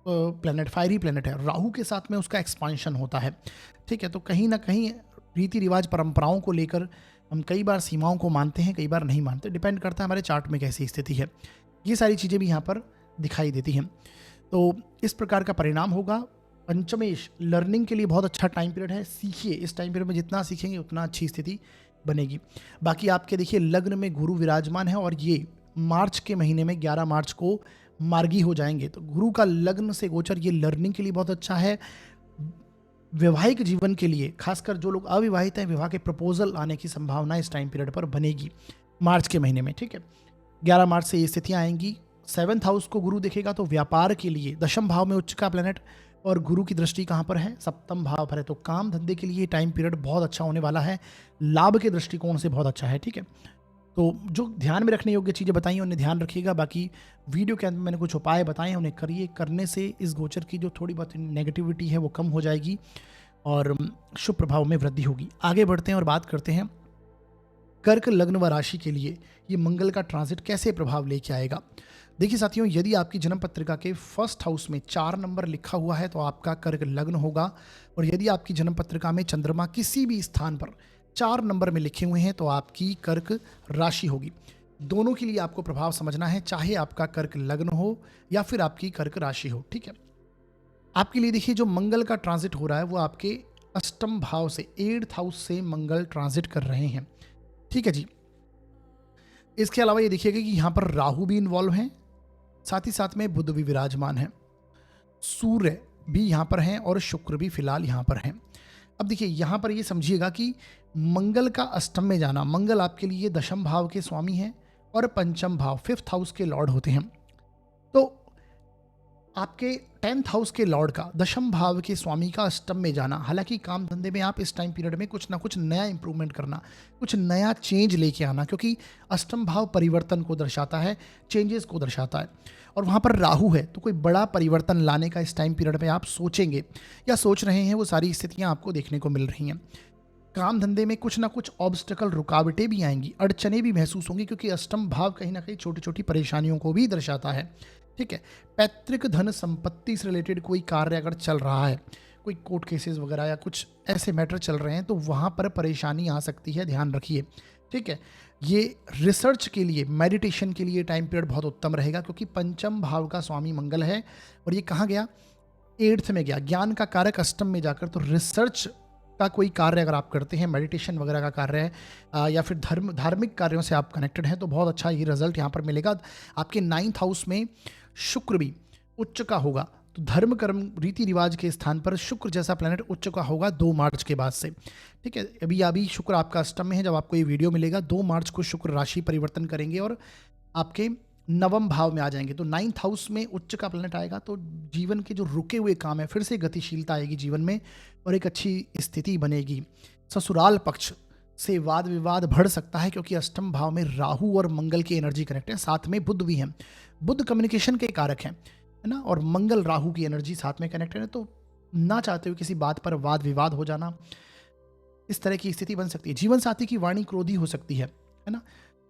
प्लैनेट, फायरी प्लैनेट है। राहु के साथ में उसका एक्सपांशन होता है, ठीक है। तो कहीं ना कहीं रीति रिवाज, परंपराओं को लेकर हम कई बार सीमाओं को मानते हैं, कई बार नहीं मानते, डिपेंड करता है हमारे चार्ट में कैसी स्थिति है। ये सारी चीज़ें भी यहाँ पर दिखाई देती हैं। तो इस प्रकार का परिणाम होगा। पंचमेश लर्निंग के लिए बहुत अच्छा टाइम पीरियड है, सीखिए। इस टाइम पीरियड में जितना सीखेंगे उतना अच्छी स्थिति बनेगी। बाकी आपके देखिए लग्न में गुरु विराजमान है, और ये मार्च के महीने में 11 मार्च को मार्गी हो जाएंगे। तो गुरु का लग्न से गोचर ये लर्निंग के लिए बहुत अच्छा है। वैवाहिक जीवन के लिए, खासकर जो लोग अविवाहित हैं, विवाह के प्रपोजल आने की संभावना इस टाइम पीरियड पर बनेगी मार्च के महीने में, ठीक है। 11 मार्च से ये स्थितियाँ आएंगी। 7th हाउस को गुरु देखेगा, तो व्यापार के लिए 10th भाव में उच्च का प्लैनेट, और गुरु की दृष्टि कहाँ पर है, 7th भाव पर है। तो काम धंधे के लिए टाइम पीरियड बहुत अच्छा होने वाला है, लाभ के दृष्टिकोण से बहुत अच्छा है, ठीक है। तो जो ध्यान में रखने योग्य चीज़ें बताई उन्हें ध्यान रखिएगा। बाकी वीडियो के अंत में मैंने कुछ उपाय बताए हैं, उन्हें करिए। करने से इस गोचर की जो थोड़ी बहुत नेगेटिविटी है वो कम हो जाएगी और शुभ प्रभाव में वृद्धि होगी। आगे बढ़ते हैं और बात करते हैं कर्क लग्न व राशि के लिए ये मंगल का ट्रांजिट कैसे प्रभाव लेके आएगा। देखिए साथियों, यदि आपकी जन्म पत्रिका के 1st हाउस में 4 नंबर लिखा हुआ है तो आपका कर्क लग्न होगा, और यदि आपकी जन्म पत्रिका में चंद्रमा किसी भी स्थान पर 4 नंबर में लिखे हुए हैं तो आपकी कर्क राशि होगी। दोनों के लिए आपको प्रभाव समझना है, चाहे आपका कर्क लग्न हो या फिर आपकी कर्क राशि हो। ठीक है, आपके लिए देखिए जो मंगल का ट्रांजिट हो रहा है वो आपके अष्टम भाव से 8th हाउस से मंगल ट्रांजिट कर रहे हैं। ठीक है जी, इसके अलावा ये देखिएगा कि यहाँ पर राहु भी इन्वॉल्व हैं, साथ ही साथ में बुध भी विराजमान है, सूर्य भी यहाँ पर हैं और शुक्र भी फिलहाल यहाँ पर हैं। अब देखिए यहाँ पर ये समझिएगा कि मंगल का अष्टम में जाना, मंगल आपके लिए दशम भाव के स्वामी हैं और पंचम भाव 5th हाउस के लॉर्ड होते हैं। तो आपके 10th हाउस के लॉर्ड का, दशम भाव के स्वामी का अष्टम में जाना, हालांकि काम धंधे में आप इस टाइम पीरियड में कुछ ना कुछ नया इंप्रूवमेंट करना, कुछ नया चेंज लेके आना, क्योंकि अष्टम भाव परिवर्तन को दर्शाता है, चेंजेस को दर्शाता है, और वहाँ पर राहु है, तो कोई बड़ा परिवर्तन लाने का इस टाइम पीरियड में आप सोचेंगे या सोच रहे हैं, वो सारी स्थितियाँ आपको देखने को मिल रही हैं। काम धंधे में कुछ ना कुछ ऑब्स्टेकल, रुकावटें भी आएंगी, अड़चने भी महसूस होंगी, क्योंकि अष्टम भाव कहीं ना कहीं छोटी छोटी परेशानियों को भी दर्शाता है। ठीक है, पैतृक धन संपत्ति से रिलेटेड कोई कार्य अगर चल रहा है, कोई कोर्ट केसेस वगैरह या कुछ ऐसे मैटर चल रहे हैं, तो वहाँ पर परेशानी आ सकती है, ध्यान रखिए। ठीक है, ये रिसर्च के लिए, मेडिटेशन के लिए टाइम पीरियड बहुत उत्तम रहेगा, क्योंकि पंचम भाव का स्वामी मंगल है और ये कहाँ गया, 8th में गया, ज्ञान का कारक अष्टम में जाकर। तो रिसर्च का कोई कार्य अगर आप करते हैं, मेडिटेशन वगैरह का कार्य है, या फिर धार्मिक कार्यों से आप कनेक्टेड हैं, तो बहुत अच्छा ये रिजल्ट यहाँ पर मिलेगा। आपके 9th हाउस में शुक्र भी उच्च का होगा, तो धर्म कर्म रीति रिवाज के स्थान पर शुक्र जैसा प्लैनेट उच्च का होगा 2 मार्च के बाद से। ठीक है, अभी शुक्र आपका अष्टम में है, जब आपको ये वीडियो मिलेगा 2 मार्च को शुक्र राशि परिवर्तन करेंगे और आपके नवम भाव में आ जाएंगे। तो 9th हाउस में उच्च का प्लैनेट आएगा, तो जीवन के जो रुके हुए काम है, फिर से गतिशीलता आएगी जीवन में और एक अच्छी स्थिति बनेगी। ससुराल पक्ष से वाद विवाद बढ़ सकता है, क्योंकि अष्टम भाव में राहु और मंगल की एनर्जी कनेक्ट है, साथ में बुध भी हैं। बुध कम्युनिकेशन के कारक हैं, है ना, और मंगल राहु की एनर्जी साथ में कनेक्टेड है, तो ना चाहते हुए किसी बात पर वाद विवाद हो जाना, इस तरह की स्थिति बन सकती है। जीवन साथी की वाणी क्रोधी हो सकती है ना,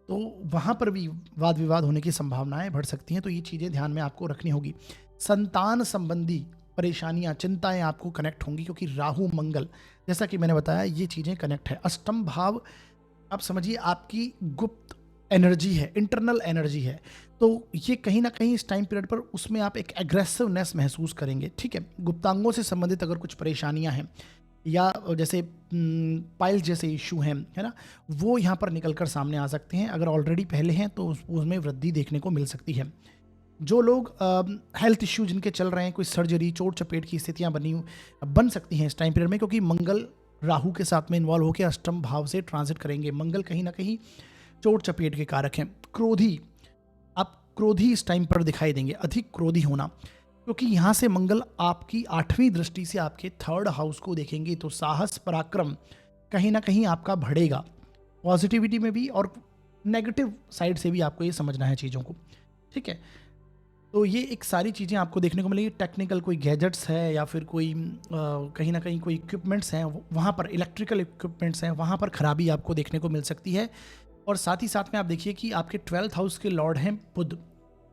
तो वहाँ पर भी वाद विवाद होने की संभावनाएं बढ़ सकती हैं, तो ये चीज़ें ध्यान में आपको रखनी होगी। संतान संबंधी परेशानियां, चिंताएं आपको कनेक्ट होंगी, क्योंकि राहु मंगल, जैसा कि मैंने बताया, ये चीज़ें कनेक्ट है। अष्टम भाव आप समझिए आपकी गुप्त एनर्जी है, इंटरनल एनर्जी है, तो ये कहीं ना कहीं इस टाइम पीरियड पर उसमें आप एक एग्रेसिवनेस महसूस करेंगे। ठीक है, गुप्तांगों से संबंधित अगर कुछ परेशानियां हैं या जैसे पाइल्स जैसे इशू हैं, है ना, वो यहाँ पर निकल कर सामने आ सकते हैं। अगर ऑलरेडी पहले हैं तो उसमें वृद्धि देखने को मिल सकती है। जो लोग हेल्थ इश्यू जिनके चल रहे हैं, कोई सर्जरी, चोट चपेट की स्थितियाँ बन सकती हैं इस टाइम पीरियड में, क्योंकि मंगल राहु के साथ में इन्वॉल्व होकर अष्टम भाव से ट्रांजिट करेंगे। मंगल कहीं ना कहीं चोट चपेट के कारक हैं। क्रोधी, आप क्रोधी इस टाइम पर दिखाई देंगे, अधिक क्रोधी होना, क्योंकि यहाँ से मंगल आपकी 8वीं दृष्टि से आपके 3rd हाउस को देखेंगे, तो साहस पराक्रम कहीं ना कहीं आपका बढ़ेगा, पॉजिटिविटी में भी और नेगेटिव साइड से भी आपको ये समझना है चीज़ों को। ठीक है, तो ये एक सारी चीज़ें आपको देखने को मिलेगी। टेक्निकल कोई गैजेट्स है या फिर कोई कहीं ना कहीं कोई इक्विपमेंट्स हैं, वहाँ पर इलेक्ट्रिकल इक्विपमेंट्स हैं, वहाँ पर खराबी आपको देखने को मिल सकती है। और साथ ही साथ में आप देखिए कि आपके 12th हाउस के लॉर्ड हैं बुध,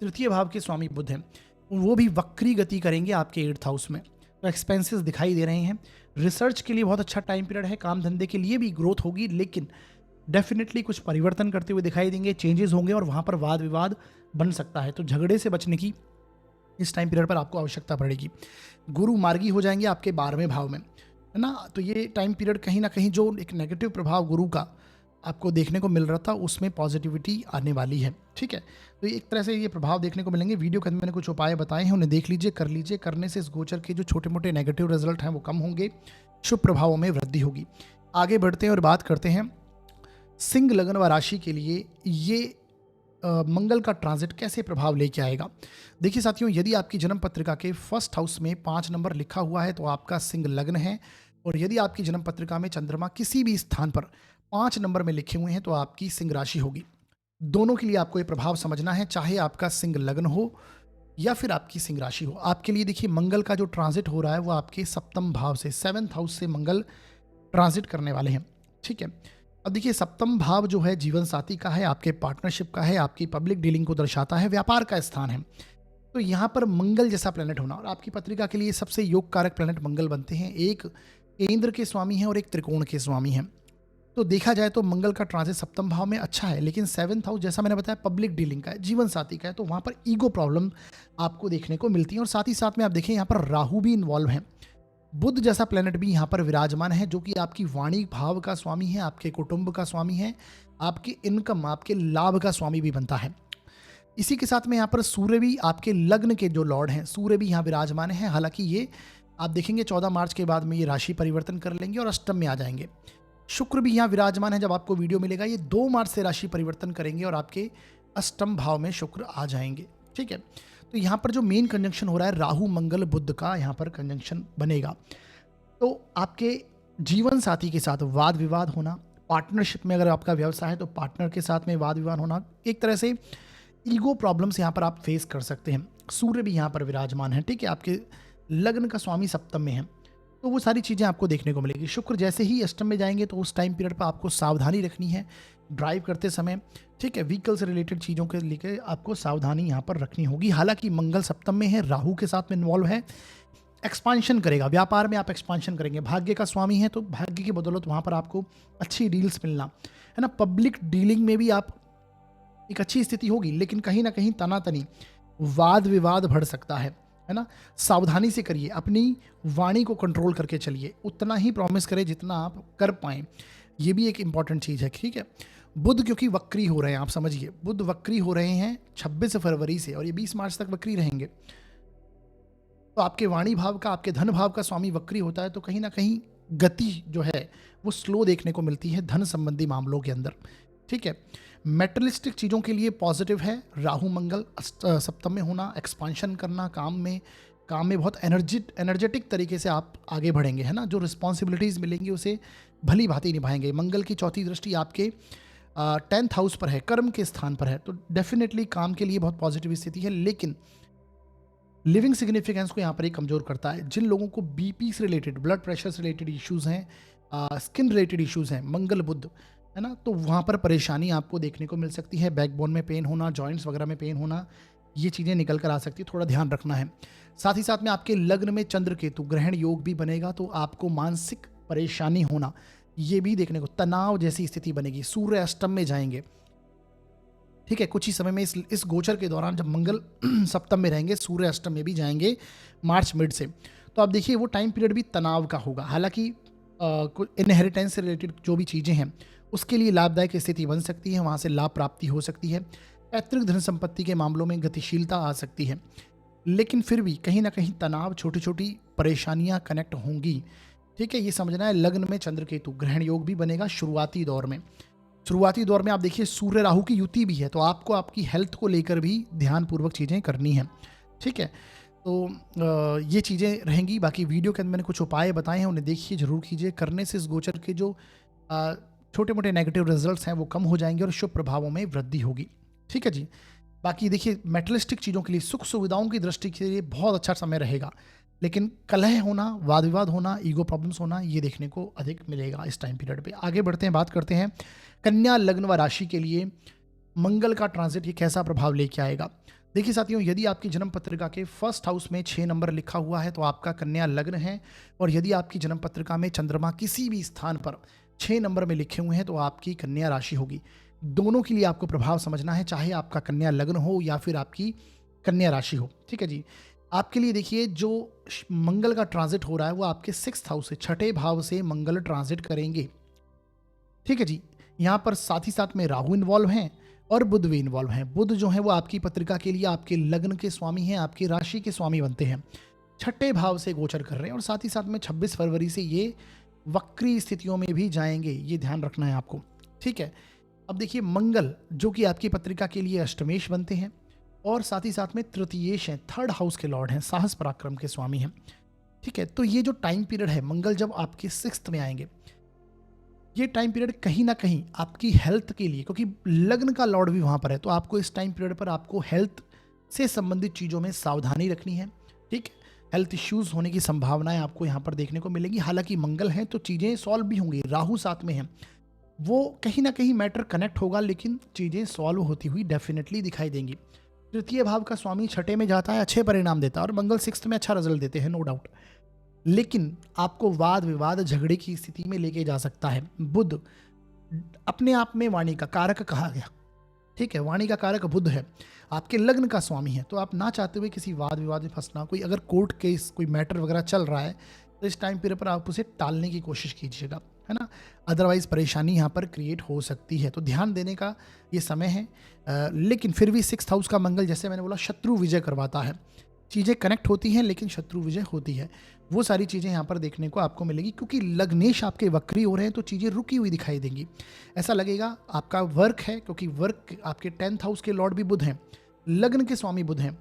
3य भाव के स्वामी बुध हैं, वो भी वक्री गति करेंगे आपके 8th हाउस में, तो एक्सपेंसेस दिखाई दे रहे हैं। रिसर्च के लिए बहुत अच्छा टाइम पीरियड है, काम धंधे के लिए भी ग्रोथ होगी, लेकिन डेफिनेटली कुछ परिवर्तन करते हुए दिखाई देंगे, चेंजेस होंगे और वहाँ पर वाद विवाद बन सकता है, तो झगड़े से बचने की इस टाइम पीरियड पर आपको आवश्यकता पड़ेगी। गुरु मार्गी हो जाएंगे आपके 12वें भाव में, है ना, तो ये टाइम पीरियड कहीं ना कहीं जो एक नेगेटिव प्रभाव गुरु का आपको देखने को मिल रहा था, उसमें पॉजिटिविटी आने वाली है। ठीक है, तो एक तरह से ये प्रभाव देखने को मिलेंगे। वीडियो के अंदर मैंने कुछ उपाय बताए हैं, उन्हें देख लीजिए, कर लीजिए। करने से इस गोचर के जो छोटे मोटे नेगेटिव रिजल्ट हैं वो कम होंगे, शुभ प्रभावों में वृद्धि होगी। आगे बढ़ते हैं और बात करते हैं सिंह लग्न व राशि के लिए ये मंगल का ट्रांजिट कैसे प्रभाव लेके आएगा। देखिए साथियों, यदि आपकी जन्म पत्रिका के 1st हाउस में 5 नंबर लिखा हुआ है तो आपका सिंह लग्न है, और यदि आपकी जन्म पत्रिका में चंद्रमा किसी भी स्थान पर 5 नंबर में लिखे हुए हैं तो आपकी सिंह राशि होगी। दोनों के लिए आपको ये प्रभाव समझना है, चाहे आपका सिंह लग्न हो या फिर आपकी सिंह राशि हो। आपके लिए देखिए मंगल का जो ट्रांजिट हो रहा है वो आपके 7th भाव से, 7th हाउस से मंगल ट्रांजिट करने वाले हैं। ठीक है, अब देखिए 7th भाव जो है जीवन साथी का है, आपके पार्टनरशिप का है, आपकी पब्लिक डीलिंग को दर्शाता है, व्यापार का स्थान है। तो यहाँ पर मंगल जैसा प्लेनेट होना, और आपकी पत्रिका के लिए सबसे योग कारक प्लेनेट मंगल बनते हैं। एक केंद्र के स्वामी हैं और एक त्रिकोण के स्वामी हैं। तो देखा जाए तो मंगल का ट्रांजिट सप्तम भाव में अच्छा है, लेकिन 7th हाउस जैसा मैंने बताया पब्लिक डीलिंग का है, जीवन साथी का है, तो वहाँ पर ईगो प्रॉब्लम आपको देखने को मिलती है। और साथ ही साथ में आप देखें यहाँ पर राहु भी इन्वॉल्व है, बुध जैसा प्लेनेट भी यहाँ पर विराजमान है, जो कि आपकी वाणी भाव का स्वामी है, आपके कुटुंब का स्वामी है, आपकी इनकम, आपके लाभ का स्वामी भी बनता है। इसी के साथ में यहाँ पर सूर्य भी, आपके लग्न के जो लॉर्ड हैं, सूर्य भी यहाँ विराजमान है। हालांकि ये आप देखेंगे 14 मार्च के बाद में ये राशि परिवर्तन कर लेंगे और अष्टम में आ जाएंगे। शुक्र भी यहाँ विराजमान है, जब आपको वीडियो मिलेगा ये 2 मार्च से राशि परिवर्तन करेंगे और आपके अष्टम भाव में शुक्र आ जाएंगे। ठीक है, तो यहाँ पर जो मेन कंजंक्शन हो रहा है राहु मंगल बुध का, यहाँ पर कंजंक्शन बनेगा। तो आपके जीवन साथी के साथ वाद विवाद होना, पार्टनरशिप में अगर आपका व्यवसाय है तो पार्टनर के साथ में वाद विवाद होना, एक तरह से ईगो प्रॉब्लम्स यहाँ पर आप फेस कर सकते हैं। सूर्य भी यहाँ पर विराजमान है, ठीक है, आपके लग्न का स्वामी सप्तम में है, तो वो सारी चीज़ें आपको देखने को मिलेगी। शुक्र जैसे ही अष्टम में जाएंगे तो उस टाइम पीरियड पर आपको सावधानी रखनी है ड्राइव करते समय, ठीक है, व्हीकल से रिलेटेड चीज़ों के लेकर आपको सावधानी यहाँ पर रखनी होगी। हालांकि मंगल सप्तम में है, राहु के साथ में इन्वॉल्व है, एक्सपांशन करेगा, व्यापार में आप एक्सपांशन करेंगे, भाग्य का स्वामी है, तो भाग्य की बदौलत वहाँ पर आपको अच्छी डील्स मिलना है ना। पब्लिक डीलिंग में भी आप एक अच्छी स्थिति होगी, लेकिन कहीं ना कहीं तनातनी, वाद विवाद बढ़ सकता है ना। सावधानी से करिए, अपनी वाणी को कंट्रोल करके चलिए, उतना ही प्रॉमिस करें जितना आप कर पाएं, ये भी एक इंपॉर्टेंट चीज़ है। ठीक है, बुध क्योंकि वक्री हो रहे हैं, आप समझिए बुध वक्री हो रहे हैं 26 फरवरी से और ये 20 मार्च तक वक्री रहेंगे। तो आपके वाणी भाव का, आपके धन भाव का स्वामी वक्री होता है, तो कहीं ना कहीं गति जो है वो स्लो देखने को मिलती है धन संबंधी मामलों के अंदर। ठीक है, मेटलिस्टिक चीज़ों के लिए पॉजिटिव है राहु मंगल सप्तम में होना, एक्सपांशन करना, काम में बहुत एनर्जेटिक तरीके से आप आगे बढ़ेंगे, है ना। जो रिस्पॉन्सिबिलिटीज़ मिलेंगी उसे भली भांति निभाएंगे। मंगल की चौथी दृष्टि आपके 10th हाउस पर है, कर्म के स्थान पर है, तो डेफिनेटली काम के लिए बहुत पॉजिटिव स्थिति है, लेकिन लिविंग सिग्निफिकेंस को यहाँ पर ही कमज़ोर करता है। जिन लोगों को बीपी से रिलेटेड, ब्लड प्रेशर से रिलेटेड इश्यूज़ हैं, स्किन रिलेटेड इश्यूज़ हैं, मंगल बुध है ना, तो वहाँ पर परेशानी आपको देखने को मिल सकती है। बैकबोन में पेन होना, जॉइंट्स वगैरह में पेन होना, ये चीज़ें निकल कर आ सकती है, थोड़ा ध्यान रखना है। साथ ही साथ में आपके लग्न में चंद्र केतु ग्रहण योग भी बनेगा, तो आपको मानसिक परेशानी होना, ये भी देखने को, तनाव जैसी स्थिति बनेगी। सूर्य अष्टम में जाएंगे, ठीक है, कुछ ही समय में इस गोचर के दौरान जब मंगल सप्तम में रहेंगे, सूर्य अष्टम में भी जाएंगे मार्च मिड से, तो आप देखिए वो टाइम पीरियड भी तनाव का होगा। हालांकि इनहेरिटेंस से रिलेटेड जो भी चीज़ें हैं उसके लिए लाभदायक स्थिति बन सकती है, वहाँ से लाभ प्राप्ति हो सकती है, पैतृक धन संपत्ति के मामलों में गतिशीलता आ सकती है, लेकिन फिर भी कहीं ना कहीं तनाव, छोटी छोटी परेशानियाँ कनेक्ट होंगी। ठीक है, ये समझना है। लग्न में चंद्र केतु ग्रहण योग भी बनेगा शुरुआती दौर में। शुरुआती दौर में आप देखिए सूर्य राहु की युति भी है, तो आपको आपकी हेल्थ को लेकर भी ध्यानपूर्वक चीज़ें करनी हैं। ठीक है, तो ये चीज़ें रहेंगी। बाकी वीडियो के अंदर मैंने कुछ उपाय बताए हैं, उन्हें देखिए, जरूर कीजिए। करने से इस गोचर के जो छोटे मोटे नेगेटिव रिजल्ट्स हैं वो कम हो जाएंगे और शुभ प्रभावों में वृद्धि होगी। ठीक है जी। बाकी देखिए, मेटलिस्टिक चीज़ों के लिए, सुख सुविधाओं की दृष्टि के लिए बहुत अच्छा समय रहेगा, लेकिन कलह होना, वाद विवाद होना, ईगो प्रॉब्लम्स होना, ये देखने को अधिक मिलेगा इस टाइम पीरियड पे। आगे बढ़ते हैं, बात करते हैं कन्या लग्न व राशि के लिए मंगल का ट्रांजिट ये कैसा प्रभाव लेके आएगा। देखिए साथियों, यदि आपकी जन्म पत्रिका के फर्स्ट हाउस में 6 नंबर लिखा हुआ है तो आपका कन्या लग्न है, और यदि आपकी जन्म पत्रिका में चंद्रमा किसी भी स्थान पर 6 नंबर में लिखे हुए हैं तो आपकी कन्या राशि होगी। दोनों के लिए आपको प्रभाव समझना है, चाहे आपका कन्या लग्न हो या फिर आपकी कन्या राशि हो। ठीक है जी। आपके लिए देखिए, जो मंगल का ट्रांजिट हो रहा है वो आपके 6th हाउस से, छठे भाव से मंगल ट्रांजिट करेंगे। ठीक है जी। यहाँ पर साथ ही साथ में राहु इन्वॉल्व हैं और बुध भी इन्वॉल्व हैं। बुध जो है वो आपकी पत्रिका के लिए आपके लग्न के स्वामी हैं, आपकी राशि के स्वामी बनते हैं, छठे भाव से गोचर कर रहे हैं, और साथ ही साथ में 26 फरवरी से ये वक्री स्थितियों में भी जाएंगे, ये ध्यान रखना है आपको। ठीक है, अब देखिए मंगल जो कि आपकी पत्रिका के लिए अष्टमेश बनते हैं और साथ ही साथ में तृतीयेश हैं, 3rd हाउस के लॉर्ड हैं, साहस पराक्रम के स्वामी हैं। ठीक है, तो ये जो टाइम पीरियड है, मंगल जब आपके 6th में आएंगे, ये टाइम पीरियड कहीं ना कहीं आपकी हेल्थ के लिए, क्योंकि लग्न का लॉर्ड भी वहाँ पर है, तो आपको इस टाइम पीरियड पर आपको हेल्थ से संबंधित चीज़ों में सावधानी रखनी है। ठीक, हेल्थ इश्यूज़ होने की संभावनाएं आपको यहाँ पर देखने को मिलेगी। हालांकि मंगल है तो चीज़ें सॉल्व भी होंगी, राहु साथ में है, वो कहीं ना कहीं मैटर कनेक्ट होगा, लेकिन चीज़ें सॉल्व होती हुई डेफिनेटली दिखाई देंगी। तृतीय भाव का स्वामी छठे में जाता है, अच्छे परिणाम देता है, और मंगल 6th में अच्छा रिजल्ट देते हैं, नो डाउट, लेकिन आपको वाद विवाद, झगड़े की स्थिति में लेके जा सकता है। बुध अपने आप में वाणी का कारक कहा गया। ठीक है, वाणी का कारक बुध है, आपके लग्न का स्वामी है, तो आप ना चाहते हुए किसी वाद विवाद में फंसना, कोई अगर कोर्ट केस कोई मैटर वगैरह चल रहा है तो इस टाइम पीरियड पर आप उसे टालने की कोशिश कीजिएगा, है ना। अदरवाइज परेशानी यहाँ पर क्रिएट हो सकती है, तो ध्यान देने का ये समय है। लेकिन फिर भी 6th हाउस का मंगल, जैसे मैंने बोला, शत्रु विजय करवाता है। चीज़ें कनेक्ट होती हैं लेकिन शत्रु विजय होती है, वो सारी चीज़ें यहाँ पर देखने को आपको मिलेगी। क्योंकि लग्नेश आपके वक्री हो रहे हैं तो चीज़ें रुकी हुई दिखाई देंगी। ऐसा लगेगा आपका वर्क है, क्योंकि वर्क आपके 10th हाउस के लॉर्ड भी बुध हैं, लग्न के स्वामी बुध हैं,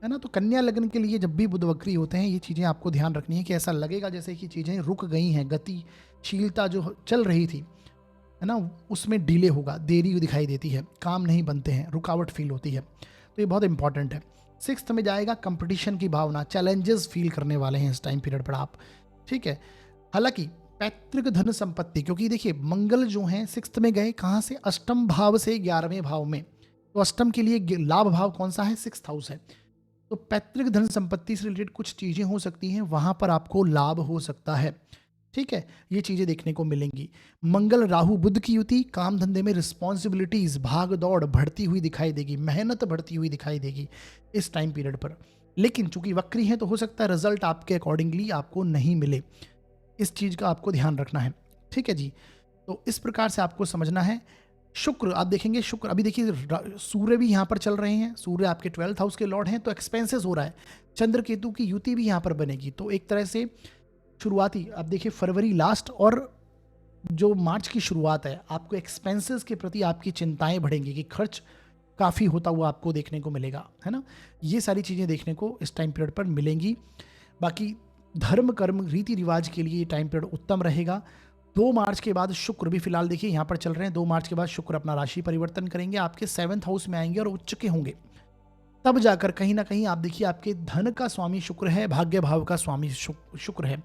है ना। तो कन्या लग्न के लिए जब भी बुध वक्री होते हैं, ये चीज़ें आपको ध्यान रखनी है कि ऐसा लगेगा जैसे कि चीज़ें रुक गई हैं, गतिशीलता जो चल रही थी, है ना, उसमें डिले होगा, देरी दिखाई देती है, काम नहीं बनते हैं, रुकावट फील होती है। तो ये बहुत इंपॉर्टेंट है। 6th में जाएगा कंपटीशन की भावना, चैलेंजेस फील करने वाले हैं इस टाइम पीरियड पर आप। ठीक है, हालांकि पैतृक धन संपत्ति, क्योंकि देखिए मंगल जो हैं 6th में गए कहाँ से, अष्टम भाव से 11वें भाव में, तो अष्टम के लिए लाभ भाव कौन सा है, 6th हाउस है। तो पैतृक धन संपत्ति से रिलेटेड कुछ चीज़ें हो सकती हैं, वहाँ पर आपको लाभ हो सकता है। ठीक है, ये चीज़ें देखने को मिलेंगी। मंगल राहु बुध की युति, काम धंधे में रिस्पॉन्सिबिलिटीज, भाग दौड़ बढ़ती हुई दिखाई देगी, मेहनत बढ़ती हुई दिखाई देगी इस टाइम पीरियड पर। लेकिन चूंकि वक्री है तो हो सकता है रिजल्ट आपके अकॉर्डिंगली आपको नहीं मिले, इस चीज़ का आपको ध्यान रखना है। ठीक है जी, तो इस प्रकार से आपको समझना है। शुक्र आप देखेंगे, शुक्र अभी देखिए सूर्य भी यहाँ पर चल रहे हैं, सूर्य आपके 12th हाउस के लॉर्ड हैं, तो एक्सपेंसेस हो रहा है। चंद्र केतु की युति भी यहाँ पर बनेगी, तो एक तरह से शुरुआती आप देखिए फरवरी लास्ट और जो मार्च की शुरुआत है, आपको एक्सपेंसेस के प्रति आपकी चिंताएं बढ़ेंगी कि खर्च काफ़ी होता हुआ आपको देखने को मिलेगा, है ना। ये सारी चीज़ें देखने को इस टाइम पीरियड पर मिलेंगी। बाकी धर्म कर्म रीति रिवाज के लिए ये टाइम पीरियड उत्तम रहेगा। 2 मार्च के बाद शुक्र भी फिलहाल देखिए यहाँ पर चल रहे हैं, 2 मार्च के बाद शुक्र अपना राशि परिवर्तन करेंगे, आपके 7th हाउस में आएंगे और उच्च के होंगे। तब जाकर कहीं ना कहीं आप देखिए आपके धन का स्वामी शुक्र है, भाग्य भाव का स्वामी शुक्र है,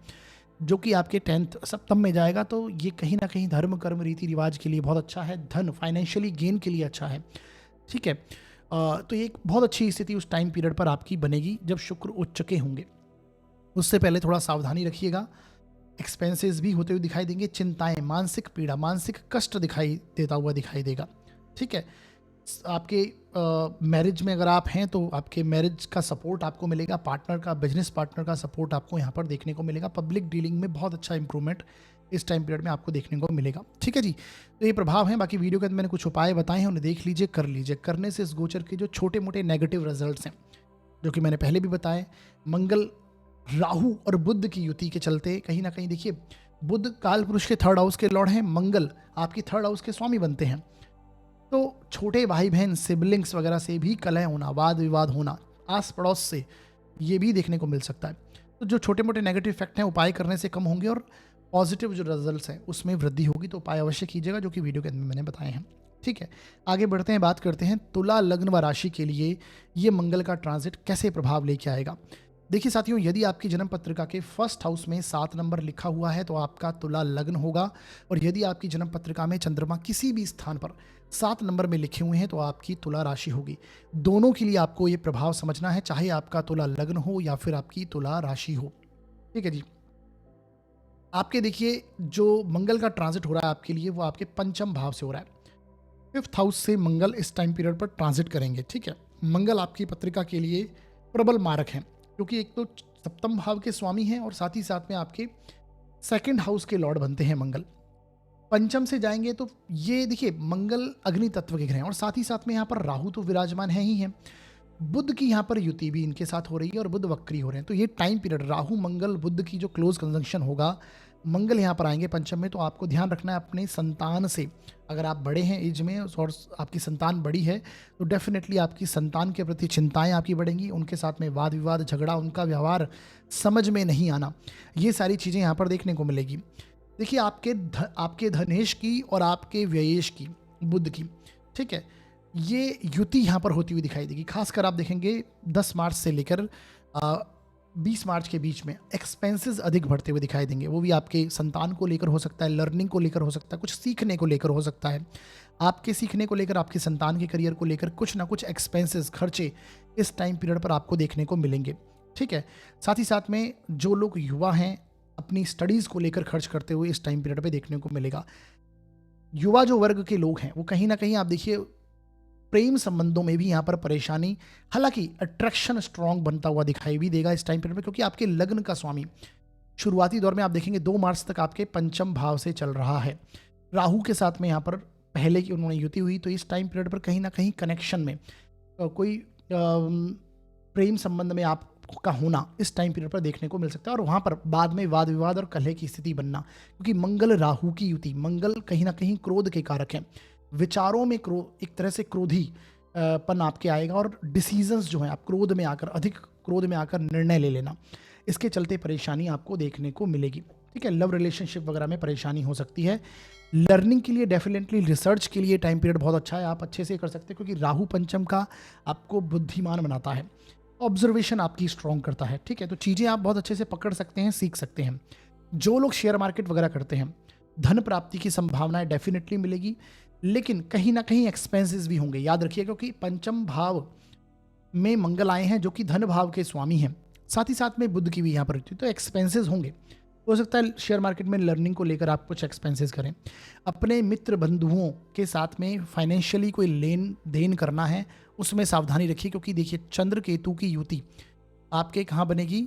जो कि आपके 10th सप्तम में जाएगा। तो ये कहीं ना कहीं धर्म कर्म रीति रिवाज के लिए बहुत अच्छा है, धन फाइनेंशियली गेन के लिए अच्छा है। ठीक है, तो ये एक बहुत अच्छी स्थिति उस टाइम पीरियड पर आपकी बनेगी जब शुक्र उच्च के होंगे। उससे पहले थोड़ा सावधानी रखिएगा, एक्सपेंसेस भी होते हुए दिखाई देंगे, चिंताएं, मानसिक पीड़ा, मानसिक कष्ट दिखाई देता हुआ दिखाई देगा। ठीक है, आपके मैरिज में अगर आप हैं तो आपके मैरिज का सपोर्ट आपको मिलेगा, पार्टनर का, बिजनेस पार्टनर का सपोर्ट आपको यहाँ पर देखने को मिलेगा। पब्लिक डीलिंग में बहुत अच्छा इंप्रूवमेंट इस टाइम पीरियड में आपको देखने को मिलेगा। ठीक है जी, तो ये प्रभाव है। बाकी वीडियो के अंदर मैंने कुछ उपाय बताए हैं, उन्हें देख लीजिए, कर लीजिए। करने से इस गोचर के जो छोटे मोटे नेगेटिव रिजल्ट्स हैं, जो कि मैंने पहले भी बताए, मंगल राहु और बुध की युति के चलते कहीं ना कहीं देखिए, बुध काल पुरुष के 3rd हाउस के लॉर्ड हैं, मंगल आपकी 3rd हाउस के स्वामी बनते हैं। तो छोटे भाई बहन सिबलिंग्स वगैरह से भी कलह होना, वाद विवाद होना, आस पड़ोस से, ये भी देखने को मिल सकता है। तो जो छोटे मोटे नेगेटिव इफेक्ट हैं उपाय करने से कम होंगे और पॉजिटिव जो रिजल्ट्स हैं उसमें वृद्धि होगी। तो उपाय अवश्य कीजिएगा, जो कि वीडियो के अंदर मैंने बताए हैं। ठीक है, आगे बढ़ते हैं, बात करते हैं तुला लग्न व राशि के लिए ये मंगल का ट्रांजिट कैसे प्रभाव लेके आएगा। देखिए साथियों, यदि आपकी जन्म पत्रिका के 1st हाउस में 7 नंबर लिखा हुआ है तो आपका तुला लग्न होगा, और यदि आपकी जन्म पत्रिका में चंद्रमा किसी भी स्थान पर 7 नंबर में लिखे हुए हैं तो आपकी तुला राशि होगी। दोनों के लिए आपको ये प्रभाव समझना है, चाहे आपका तुला लग्न हो या फिर आपकी तुला राशि हो। ठीक है जी, आपके देखिए जो मंगल का ट्रांजिट हो रहा है आपके लिए, वो आपके 5म भाव से हो रहा है। 5th हाउस से मंगल इस टाइम पीरियड पर ट्रांजिट करेंगे। ठीक है, मंगल आपकी पत्रिका के लिए प्रबल मारक हैं, क्योंकि एक तो 7म भाव के स्वामी हैं और साथ ही साथ में आपके 2nd हाउस के लॉर्ड बनते हैं मंगल। 5म से जाएंगे तो ये देखिए मंगल अग्नि तत्व के ग्रह हैं, और साथ ही साथ में यहाँ पर राहु तो विराजमान है ही हैं। बुध की यहाँ पर युति भी इनके साथ हो रही है और बुध वक्री हो रहे हैं। तो ये टाइम पीरियड राहु मंगल बुध की जो क्लोज कंजंक्शन होगा, मंगल यहाँ पर आएंगे 5म में, तो आपको ध्यान रखना है अपने संतान से। अगर आप बड़े हैं एज में और आपकी संतान बड़ी है तो डेफिनेटली आपकी संतान के प्रति चिंताएं आपकी बढ़ेंगी, उनके साथ में वाद विवाद, झगड़ा, उनका व्यवहार समझ में नहीं आना, ये सारी चीज़ें यहाँ पर देखने को मिलेगी। देखिए आपके धनेश की और आपके व्ययेश की, बुध की, ठीक है, ये युति यहाँ पर होती हुई दिखाई देगी। खासकर आप देखेंगे 10 मार्च से लेकर 20 मार्च के बीच में एक्सपेंसेस अधिक बढ़ते हुए दिखाई देंगे। वो भी आपके संतान को लेकर हो सकता है, लर्निंग को लेकर हो सकता है, कुछ सीखने को लेकर हो सकता है, आपके सीखने को लेकर, आपके संतान के करियर को लेकर कुछ ना कुछ एक्सपेंसेस, खर्चे इस टाइम पीरियड पर आपको देखने को मिलेंगे। ठीक है, साथ ही साथ में जो लोग युवा हैं अपनी स्टडीज़ को लेकर खर्च करते हुए इस टाइम पीरियड पे देखने को मिलेगा। युवा जो वर्ग के लोग हैं वो कहीं ना कहीं आप देखिए प्रेम संबंधों में भी यहाँ पर परेशानी, हालांकि अट्रैक्शन स्ट्रांग बनता हुआ दिखाई भी देगा इस टाइम पीरियड में, क्योंकि आपके लग्न का स्वामी शुरुआती दौर में आप देखेंगे 2 मार्च तक आपके पंचम भाव से चल रहा है। राहु के साथ में यहाँ पर पहले की उन्होंने युति हुई, तो इस टाइम पीरियड पर कहीं ना कहीं कनेक्शन में कोई प्रेम संबंध में आपका होना इस टाइम पीरियड पर देखने को मिल सकता है, और वहाँ पर बाद में वाद विवाद और कलह की स्थिति बनना, क्योंकि मंगल राहु की युति, मंगल कहीं ना कहीं क्रोध के कारक है। विचारों में एक तरह से क्रोधी पन आपके आएगा, और डिसीजंस जो है आप क्रोध में आकर, अधिक क्रोध में आकर निर्णय ले लेना, इसके चलते परेशानी आपको देखने को मिलेगी। ठीक है, लव रिलेशनशिप वगैरह में परेशानी हो सकती है। लर्निंग के लिए डेफिनेटली, रिसर्च के लिए टाइम पीरियड बहुत अच्छा है, आप अच्छे से कर सकते हैं, क्योंकि राहु पंचम का आपको बुद्धिमान बनाता है, ऑब्जर्वेशन आपकी स्ट्रॉन्ग करता है। ठीक है, तो चीज़ें आप बहुत अच्छे से पकड़ सकते हैं, सीख सकते हैं। जो लोग शेयर मार्केट वगैरह करते हैं, धन प्राप्ति की संभावनाएं डेफिनेटली मिलेगी, लेकिन कहीं ना कहीं एक्सपेंसेस भी होंगे, याद रखिए, क्योंकि पंचम भाव में मंगल आए हैं जो कि धन भाव के स्वामी हैं, साथ ही साथ में बुध की भी यहाँ पर होती है, तो एक्सपेंसेस होंगे। हो सकता है शेयर मार्केट में लर्निंग को लेकर आप कुछ एक्सपेंसेस करें। अपने मित्र बंधुओं के साथ में फाइनेंशियली कोई लेन देन करना है, उसमें सावधानी रखिए, क्योंकि देखिए चंद्र केतु की युति आपके कहाँ बनेगी,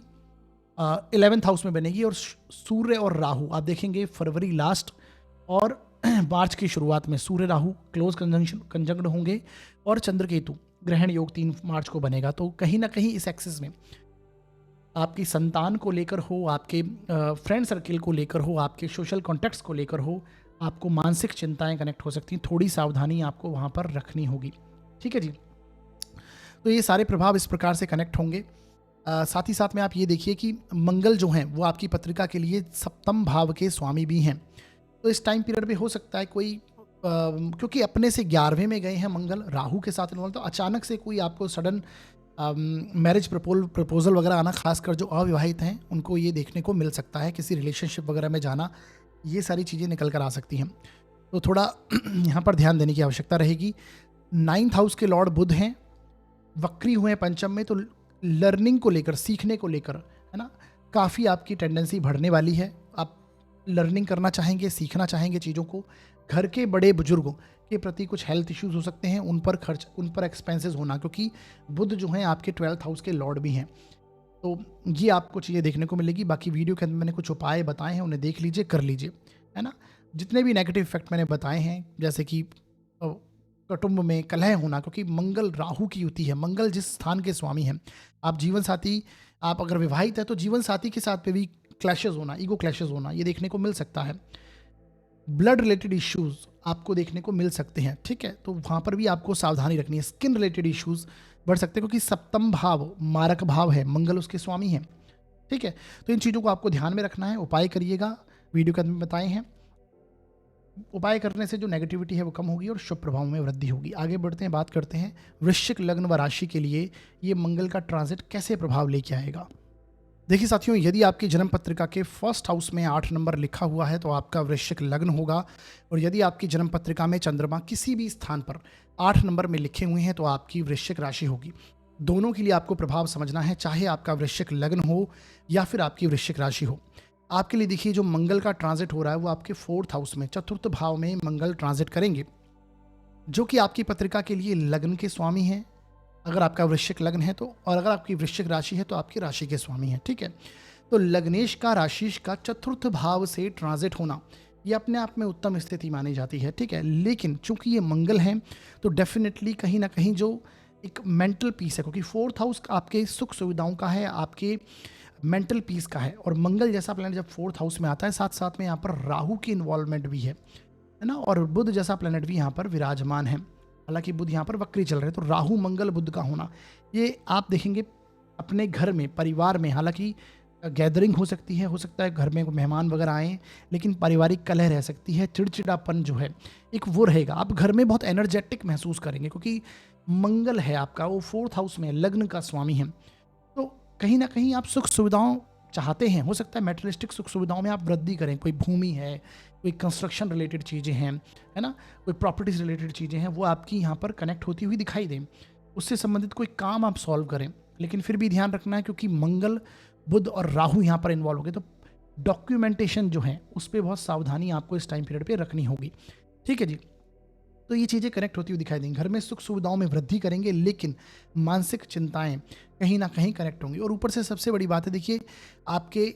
11th हाउस में बनेगी, और सूर्य और राहु आप देखेंगे फरवरी लास्ट और मार्च की शुरुआत में सूर्य राहु क्लोज कंजंक्शन होंगे, और चंद्र केतु ग्रहण योग 3 मार्च को बनेगा। तो कहीं ना कहीं इस एक्सिस में आपकी संतान को लेकर हो, आपके फ्रेंड सर्किल को लेकर हो, आपके सोशल कॉन्टेक्ट्स को लेकर हो, आपको मानसिक चिंताएं कनेक्ट हो सकती हैं, थोड़ी सावधानी आपको वहाँ पर रखनी होगी। ठीक है जी, तो ये सारे प्रभाव इस प्रकार से कनेक्ट होंगे। साथ ही साथ में आप ये देखिए कि मंगल जो हैं वो आपकी पत्रिका के लिए सप्तम भाव के स्वामी भी हैं, तो इस टाइम पीरियड में हो सकता है कोई क्योंकि अपने से 11वें में गए हैं मंगल राहु के साथ इन्वॉल्व, तो अचानक से कोई आपको सडन मैरिज प्रपोजल वगैरह आना, खासकर जो अविवाहित हैं उनको ये देखने को मिल सकता है, किसी रिलेशनशिप वगैरह में जाना, ये सारी चीज़ें निकल कर आ सकती हैं। तो थोड़ा यहाँ पर ध्यान देने की आवश्यकता रहेगी। 9th हाउस के लॉर्ड बुध हैं, वक्री हुए हैं पंचम में, तो लर्निंग को लेकर, सीखने को लेकर, है ना, काफ़ी आपकी टेंडेंसी बढ़ने वाली है। आप लर्निंग करना चाहेंगे, सीखना चाहेंगे चीज़ों को। घर के बड़े बुजुर्गों के प्रति कुछ हेल्थ इश्यूज हो सकते हैं, उन पर खर्च, उन पर एक्सपेंसेस होना, क्योंकि बुध जो हैं आपके 12th हाउस के लॉर्ड भी हैं, तो ये आपको चीज़ें देखने को मिलेगी। बाकी वीडियो के अंदर मैंने कुछ उपाय बताए हैं, उन्हें देख लीजिए, कर लीजिए, है ना। जितने भी नेगेटिव इफेक्ट मैंने बताए हैं, जैसे कि कुटुंब में कलह होना, क्योंकि मंगल राहु की युति है, मंगल जिस स्थान के स्वामी हैं, आप जीवन साथी, आप अगर विवाहित है तो जीवन साथी के साथ पे भी क्लैशेस होना, ईगो क्लैशेस होना, ये देखने को मिल सकता है। ब्लड रिलेटेड इश्यूज आपको देखने को मिल सकते हैं। ठीक है, तो वहाँ पर भी आपको सावधानी रखनी है। स्किन रिलेटेड इश्यूज बढ़ सकते हैं, क्योंकि सप्तम भाव मारक भाव है, मंगल उसके स्वामी हैं। ठीक है, तो इन चीज़ों को आपको ध्यान में रखना है, उपाय करिएगा, वीडियो के अंदर बताए हैं। उपाय करने से जो नेगेटिविटी है वो कम होगी और शुभ प्रभाव में वृद्धि होगी। आगे बढ़ते हैं, बात करते हैं वृश्चिक लग्न व राशि के लिए ये मंगल का ट्रांजिट कैसे प्रभाव लेके आएगा। देखिए साथियों, यदि आपकी जन्म पत्रिका के फर्स्ट हाउस में 8 नंबर लिखा हुआ है तो आपका वृश्चिक लग्न होगा, और यदि आपकी जन्म पत्रिका में चंद्रमा किसी भी स्थान पर 8 नंबर में लिखे हुए हैं तो आपकी वृश्चिक राशि होगी। दोनों के लिए आपको प्रभाव समझना है, चाहे आपका वृश्चिक लग्न हो या फिर आपकी वृश्चिक राशि हो। आपके लिए देखिए, जो मंगल का ट्रांजिट हो रहा है वो आपके 4th हाउस में, चतुर्थ भाव में मंगल ट्रांजिट करेंगे, जो कि आपकी पत्रिका के लिए लग्न के स्वामी हैं, अगर आपका वृश्चिक लग्न है तो, और अगर आपकी वृश्चिक राशि है तो आपकी राशि के स्वामी हैं। ठीक है, तो लग्नेश का राशिश का चतुर्थ भाव से ट्रांजिट होना ये अपने आप में उत्तम स्थिति मानी जाती है। ठीक है, लेकिन चूंकि ये मंगल है तो डेफिनेटली कहीं ना कहीं जो एक मेंटल पीस है, क्योंकि 4th हाउस आपके सुख सुविधाओं का है, आपके मेंटल पीस का है, और मंगल जैसा प्लैनेट जब 4th हाउस में आता है, साथ साथ में यहाँ पर राहु की इन्वॉल्वमेंट भी है ना, और बुध जैसा प्लैनेट भी यहाँ पर विराजमान है। हालांकि बुध यहाँ पर वक्री चल रहे हैं, तो राहु मंगल बुध का होना, ये आप देखेंगे अपने घर में, परिवार में, हालांकि गैदरिंग हो सकती है, हो सकता है घर में मेहमान वगैरह आए, लेकिन पारिवारिक कलह रह सकती है, चिड़चिड़ापन जो है एक वो रहेगा। आप घर में बहुत एनर्जेटिक महसूस करेंगे, क्योंकि मंगल है आपका, वो 4th हाउस में लग्न का स्वामी है, तो कहीं ना कहीं आप सुख सुविधाओं चाहते हैं। हो सकता है मेटेरियलिस्टिक सुख सुविधाओं में आप वृद्धि करें, कोई भूमि है, कोई कंस्ट्रक्शन रिलेटेड चीज़ें हैं, है ना, कोई प्रॉपर्टीज रिलेटेड चीज़ें हैं, वो आपकी यहाँ पर कनेक्ट होती हुई दिखाई दें, उससे संबंधित कोई काम आप सॉल्व करें। लेकिन फिर भी ध्यान रखना है, क्योंकि मंगल बुध और राहु यहाँ पर इन्वॉल्व हो गए, तो डॉक्यूमेंटेशन जो है उस पर बहुत सावधानी आपको इस टाइम पीरियड पे रखनी होगी। ठीक है जी। तो ये चीज़ें कनेक्ट होती हुई दिखाई देंगी। घर में सुख सुविधाओं में वृद्धि करेंगे, लेकिन मानसिक चिंताएं कहीं ना कहीं कनेक्ट होंगी। और ऊपर से सबसे बड़ी बात है, देखिए आपके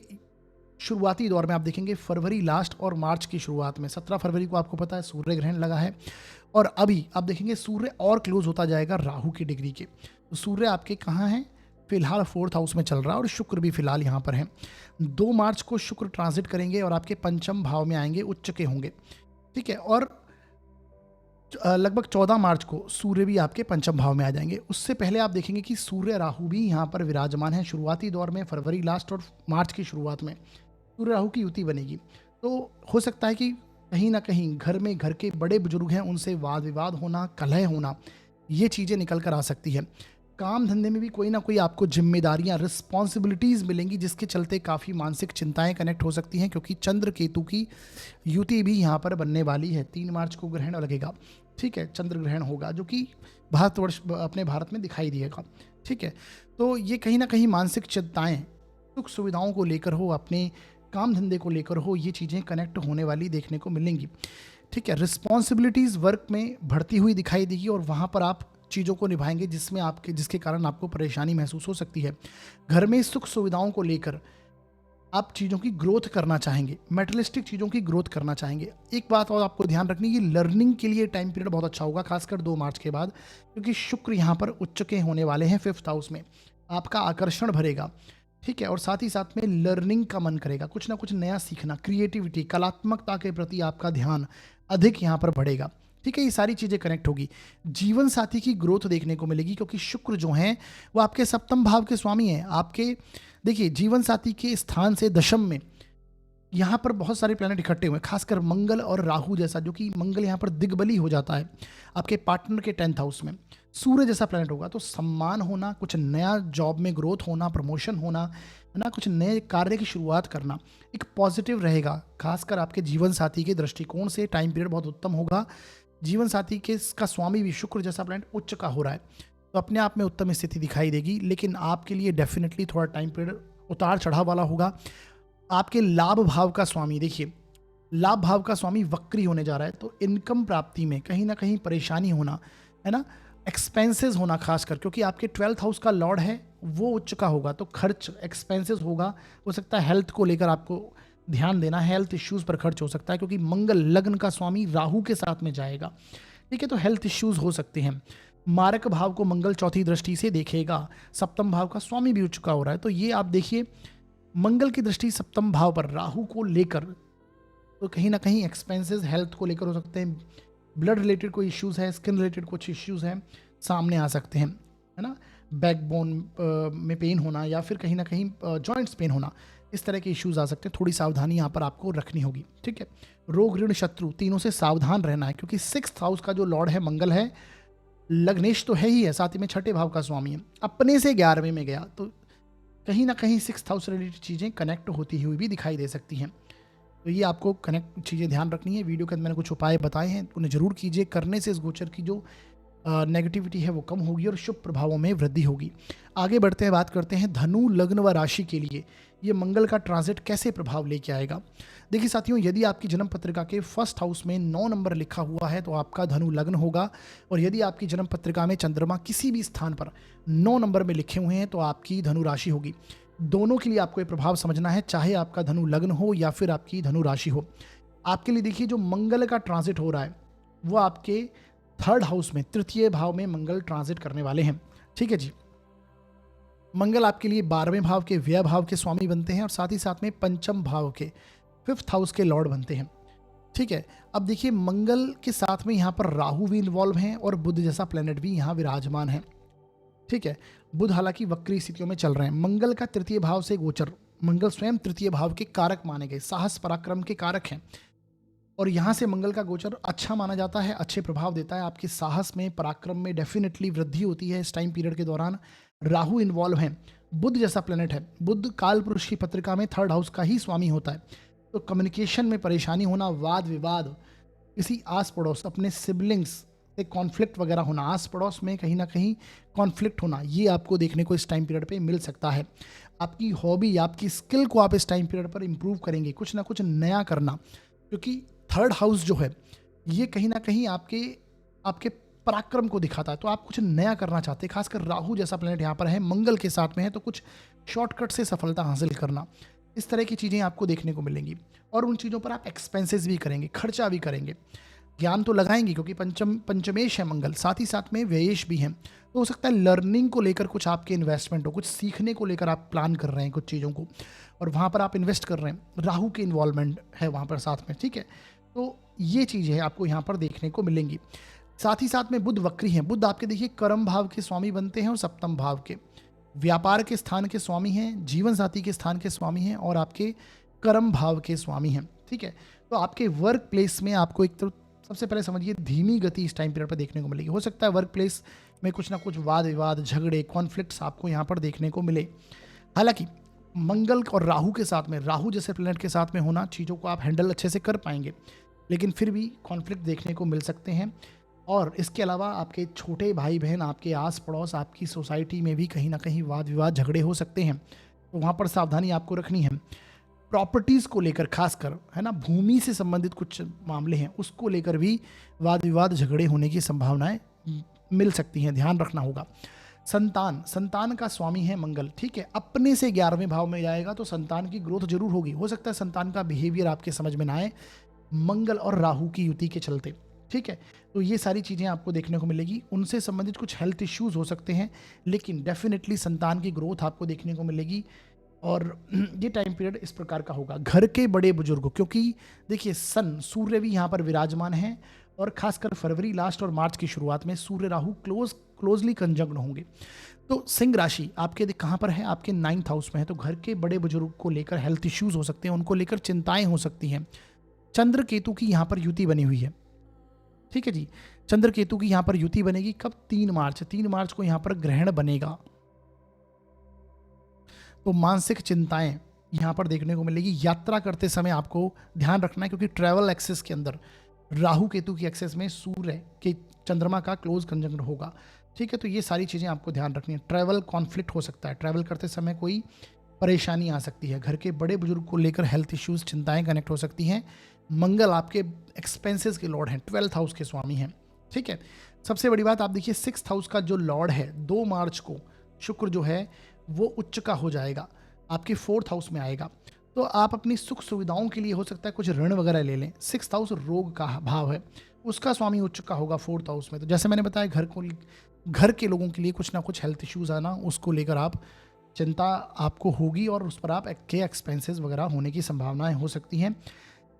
शुरुआती दौर में आप देखेंगे फरवरी लास्ट और मार्च की शुरुआत में 17 फरवरी को आपको पता है सूर्य ग्रहण लगा है, और अभी आप देखेंगे सूर्य और क्लोज होता जाएगा राहु की डिग्री के। तो सूर्य आपके कहाँ है, फिलहाल फोर्थ हाउस में चल रहा है, और शुक्र भी फिलहाल यहाँ पर है। 2 मार्च को शुक्र ट्रांजिट करेंगे और आपके पंचम भाव में आएंगे, उच्च के होंगे। ठीक है, और लगभग 14 मार्च को सूर्य भी आपके पंचम भाव में आ जाएंगे। उससे पहले आप देखेंगे कि सूर्य राहु भी यहाँ पर विराजमान है शुरुआती दौर में, फरवरी लास्ट और मार्च की शुरुआत में सूर्य राहु की युति बनेगी। तो हो सकता है कि कहीं ना कहीं घर में घर के बड़े बुजुर्ग हैं उनसे वाद विवाद होना, कलह होना, ये चीज़ें निकल कर आ सकती है। काम धंधे में भी कोई ना कोई आपको जिम्मेदारियां, रिस्पॉन्सिबिलिटीज़ मिलेंगी, जिसके चलते काफ़ी मानसिक चिंताएं कनेक्ट हो सकती हैं, क्योंकि चंद्र केतु की युति भी यहाँ पर बनने वाली है। 3 मार्च को ग्रहण लगेगा। ठीक है, चंद्र ग्रहण होगा जो कि भारतवर्ष अपने भारत में दिखाई दिएगा। ठीक है, तो ये कहीं ना कहीं मानसिक चिंताएं सुख सुविधाओं को लेकर हो, अपने काम धंधे को लेकर हो, ये चीज़ें कनेक्ट होने वाली देखने को मिलेंगी। ठीक है, रिस्पॉन्सिबिलिटीज़ वर्क में बढ़ती हुई दिखाई देगी, और वहाँ पर आप चीज़ों को निभाएंगे जिसके कारण आपको परेशानी महसूस हो सकती है। घर में सुख सुविधाओं को लेकर आप चीज़ों की ग्रोथ करना चाहेंगे, मेटलिस्टिक चीज़ों की ग्रोथ करना चाहेंगे। एक बात और आपको ध्यान रखनी है, लर्निंग के लिए टाइम पीरियड बहुत अच्छा होगा, खासकर 2 मार्च के बाद, क्योंकि शुक्र यहाँ पर उच्च के होने वाले हैं 5th हाउस में। आपका आकर्षण भरेगा। ठीक है, और साथ ही साथ में लर्निंग का मन करेगा, कुछ ना कुछ नया सीखना, क्रिएटिविटी, कलात्मकता के प्रति आपका ध्यान अधिक यहाँ पर बढ़ेगा। ठीक है, ये सारी चीज़ें कनेक्ट होगी। जीवन साथी की ग्रोथ देखने को मिलेगी, क्योंकि शुक्र जो हैं वो आपके सप्तम भाव के स्वामी हैं। आपके देखिए जीवन साथी के स्थान से दशम में यहाँ पर बहुत सारे प्लैनेट इकट्ठे हुए हैं, खासकर मंगल और राहु जैसा, जो कि मंगल यहाँ पर दिग्बली हो जाता है आपके पार्टनर के 10th हाउस में। सूर्य जैसा प्लैनेट होगा, तो सम्मान होना, कुछ नया जॉब में ग्रोथ होना, प्रमोशन होना, है ना, कुछ नए कार्य की शुरुआत करना, एक पॉजिटिव रहेगा। खासकर आपके जीवन साथी के दृष्टिकोण से टाइम पीरियड बहुत उत्तम होगा। जीवन साथी के का स्वामी भी शुक्र जैसा प्लैनेट उच्च का हो रहा है, तो अपने आप में उत्तम स्थिति दिखाई देगी। लेकिन आपके लिए डेफिनेटली थोड़ा टाइम पीरियड उतार चढ़ाव वाला होगा। आपके लाभ भाव का स्वामी, देखिए लाभ भाव का स्वामी वक्री होने जा रहा है, तो इनकम प्राप्ति में कहीं ना कहीं परेशानी होना, है ना, एक्सपेंसेस होना, खासकर क्योंकि आपके 12th हाउस का लॉर्ड है वो उच्च का होगा, तो खर्च, एक्सपेंसेस होगा। हो सकता है हेल्थ को लेकर आपको ध्यान देना, हेल्थ इश्यूज पर खर्च हो सकता है, क्योंकि मंगल लग्न का स्वामी राहु के साथ में जाएगा। ठीक है, तो हेल्थ इश्यूज हो सकते हैं। मारक भाव को मंगल चौथी दृष्टि से देखेगा, सप्तम भाव का स्वामी भी उच्च का हो रहा है, तो ये आप देखिए मंगल की दृष्टि सप्तम भाव पर राहु को लेकर, तो कहीं ना कहीं एक्सपेंसेस हेल्थ को लेकर हो सकते हैं। ब्लड रिलेटेड कोई इश्यूज है, स्किन रिलेटेड कुछ इश्यूज हैं, सामने आ सकते हैं, है ना, बैकबोन में पेन होना, या फिर कहीं ना कहीं जॉइंट्स पेन होना, इस तरह के इश्यूज आ सकते हैं। थोड़ी सावधानी यहाँ पर आपको रखनी होगी। ठीक है, रोग ऋण शत्रु तीनों से सावधान रहना है, क्योंकि 6th हाउस का जो लॉर्ड है मंगल है, लग्नेश तो है ही है, साथ ही में 6ठे भाव का स्वामी है, अपने से 11वें में गया, तो कहीं ना कहीं 6th हाउस रिलेटेड चीज़ें कनेक्ट होती हुई भी दिखाई दे सकती हैं। तो ये आपको कनेक्ट चीज़ें ध्यान रखनी है। वीडियो के अंदर मैंने कुछ उपाय बताए हैं, उन्हें जरूर कीजिए। करने से इस गोचर की जो नेगेटिविटी है वो कम होगी और शुभ प्रभावों में वृद्धि होगी। आगे बढ़ते हैं, बात करते हैं धनु लग्न व राशि के लिए ये मंगल का ट्रांजिट कैसे प्रभाव लेके आएगा। देखिए साथियों, यदि आपकी जन्म पत्रिका के 1st हाउस में 9 नंबर लिखा हुआ है तो आपका धनु लग्न होगा, और यदि आपकी जन्म पत्रिका में चंद्रमा किसी भी स्थान पर 9 नंबर में लिखे हुए हैं तो आपकी धनु राशि होगी। दोनों के लिए आपको ये प्रभाव समझना है, चाहे आपका धनु लग्न हो या फिर आपकी धनु राशि हो। आपके लिए देखिए जो मंगल का ट्रांजिट हो रहा है वो आपके 3rd हाउस में, 3य भाव में मंगल ट्रांजिट करने वाले हैं। ठीक है जी, मंगल आपके लिए 12वें भाव के व्यय भाव के स्वामी बनते हैं, और साथ ही साथ में पंचम भाव के 5th हाउस के लॉर्ड बनते हैं। ठीक है, अब देखिए मंगल के साथ में यहाँ पर राहु भी इन्वॉल्व हैं और बुध जैसा प्लेनेट भी यहाँ विराजमान है। ठीक है, बुध हालांकि वक्री स्थितियों में चल रहे हैं। मंगल का 3य भाव से गोचर, मंगल स्वयं 3य भाव के कारक माने गए, साहस पराक्रम के कारक हैं, और यहाँ से मंगल का गोचर अच्छा माना जाता है, अच्छे प्रभाव देता है। आपके साहस में, पराक्रम में डेफिनेटली वृद्धि होती है इस टाइम पीरियड के दौरान। राहु इन्वॉल्व है, बुध जैसा प्लेनेट है, बुध काल पुरुष की पत्रिका में 3rd हाउस का ही स्वामी होता है, तो कम्युनिकेशन में परेशानी होना, वाद विवाद, किसी आस पड़ोस, अपने सिबलिंग्स से कॉन्फ्लिक्ट वगैरह होना, आस पड़ोस में कहीं ना कहीं कॉन्फ्लिक्ट होना, ये आपको देखने को इस टाइम पीरियड पे मिल सकता है। आपकी हॉबी, आपकी स्किल को आप इस टाइम पीरियड पर इंप्रूव करेंगे, कुछ ना कुछ नया करना, क्योंकि 3rd हाउस जो है ये कहीं ना कहीं आपके आपके पराक्रम को दिखाता है। तो आप कुछ नया करना चाहते हैं, खासकर राहु जैसा प्लेनेट यहाँ पर है, मंगल के साथ में है, तो कुछ शॉर्टकट से सफलता हासिल करना, इस तरह की चीज़ें आपको देखने को मिलेंगी। और उन चीज़ों पर आप एक्सपेंसेस भी करेंगे, खर्चा भी करेंगे, ज्ञान तो लगाएंगे क्योंकि पंचमेश है मंगल, साथ ही साथ में व्ययेश भी है। तो हो सकता है लर्निंग को लेकर कुछ आपके इन्वेस्टमेंट हो, कुछ सीखने को लेकर आप प्लान कर रहे हैं कुछ चीज़ों को, और वहाँ पर आप इन्वेस्ट कर रहे हैं, राहु की इन्वॉल्वमेंट है वहाँ पर साथ में, ठीक है। तो ये चीज़ें आपको यहाँ पर देखने को मिलेंगी। साथ ही साथ में बुध वक्री हैं। बुध आपके देखिए कर्म भाव के स्वामी बनते हैं और सप्तम भाव के, व्यापार के स्थान के स्वामी हैं, जीवन साथी के स्थान के स्वामी हैं और आपके कर्म भाव के स्वामी हैं, ठीक है। तो आपके वर्क प्लेस में आपको एक तो सबसे पहले समझिए धीमी गति इस टाइम पीरियड पर देखने को मिलेगी। हो सकता है वर्क प्लेस में कुछ ना कुछ वाद विवाद, झगड़े, कॉन्फ्लिक्ट्स आपको यहाँ पर देखने को मिले। हालांकि मंगल और राहु के साथ में, राहु जैसे प्लेनेट के साथ में होना, चीज़ों को आप हैंडल अच्छे से कर पाएंगे, लेकिन फिर भी कॉन्फ्लिक्ट देखने को मिल सकते हैं। और इसके अलावा आपके छोटे भाई बहन, आपके आस पड़ोस, आपकी सोसाइटी में भी कहीं ना कहीं वाद विवाद, झगड़े हो सकते हैं, तो वहाँ पर सावधानी आपको रखनी है। प्रॉपर्टीज़ को लेकर खासकर, है ना, भूमि से संबंधित कुछ मामले हैं, उसको लेकर भी वाद विवाद, झगड़े होने की संभावनाएं मिल सकती हैं, ध्यान रखना होगा। संतान का स्वामी है मंगल, ठीक है, अपने से 11वें भाव में जाएगा तो संतान की ग्रोथ जरूर होगी। हो सकता है संतान का बिहेवियर आपके समझ में ना आए मंगल और राहु की युति के चलते, ठीक है। तो ये सारी चीज़ें आपको देखने को मिलेगी। उनसे संबंधित कुछ हेल्थ इश्यूज हो सकते हैं, लेकिन डेफिनेटली संतान की ग्रोथ आपको देखने को मिलेगी। और ये टाइम पीरियड इस प्रकार का होगा। घर के बड़े बुजुर्गों, क्योंकि देखिए सन, सूर्य भी यहाँ पर विराजमान है, और खासकर फरवरी लास्ट और मार्च की शुरुआत में सूर्य राहु क्लोजली कंजंक्ट होंगे। तो सिंह राशि आपके कहाँ पर है, आपके 9th हाउस में है। तो घर के बड़े बुजुर्ग को लेकर हेल्थ इश्यूज हो सकते हैं, उनको लेकर चिंताएं हो सकती हैं। चंद्र केतु की यहाँ पर युति बनी हुई है, ठीक है जी। चंद्र केतु की यहाँ पर युति बनेगी कब, 3 मार्च को यहाँ पर ग्रहण बनेगा। तो मानसिक चिंताएं यहाँ पर देखने को मिलेगी। यात्रा करते समय आपको ध्यान रखना है, क्योंकि ट्रैवल एक्सेस के अंदर राहु केतु की एक्सेस में सूर्य के चंद्रमा का क्लोज कंजंक्शन होगा, ठीक है। तो ये सारी चीज़ें आपको ध्यान रखनी है। ट्रैवल कॉन्फ्लिक्ट हो सकता है, ट्रैवल करते समय कोई परेशानी आ सकती है। घर के बड़े बुजुर्ग को लेकर हेल्थ इश्यूज, चिंताएं कनेक्ट हो सकती हैं। मंगल आपके एक्सपेंसेस के लॉर्ड हैं, 12th हाउस के स्वामी हैं, ठीक है। सबसे बड़ी बात आप देखिए 6th हाउस का जो लॉर्ड है, 2 मार्च को शुक्र जो है वो उच्च का हो जाएगा, आपके 4th हाउस में आएगा। तो आप अपनी सुख सुविधाओं के लिए हो सकता है कुछ ऋण वगैरह ले लें। 6th हाउस रोग का भाव है, उसका स्वामी उच्च का होगा 4th हाउस में। तो जैसे मैंने बताया घर के लोगों के लिए कुछ ना कुछ हेल्थ इश्यूज आना, उसको लेकर आप चिंता आपको होगी और उस पर आप के एक्सपेंसेस वगैरह होने की संभावनाएं हो सकती हैं।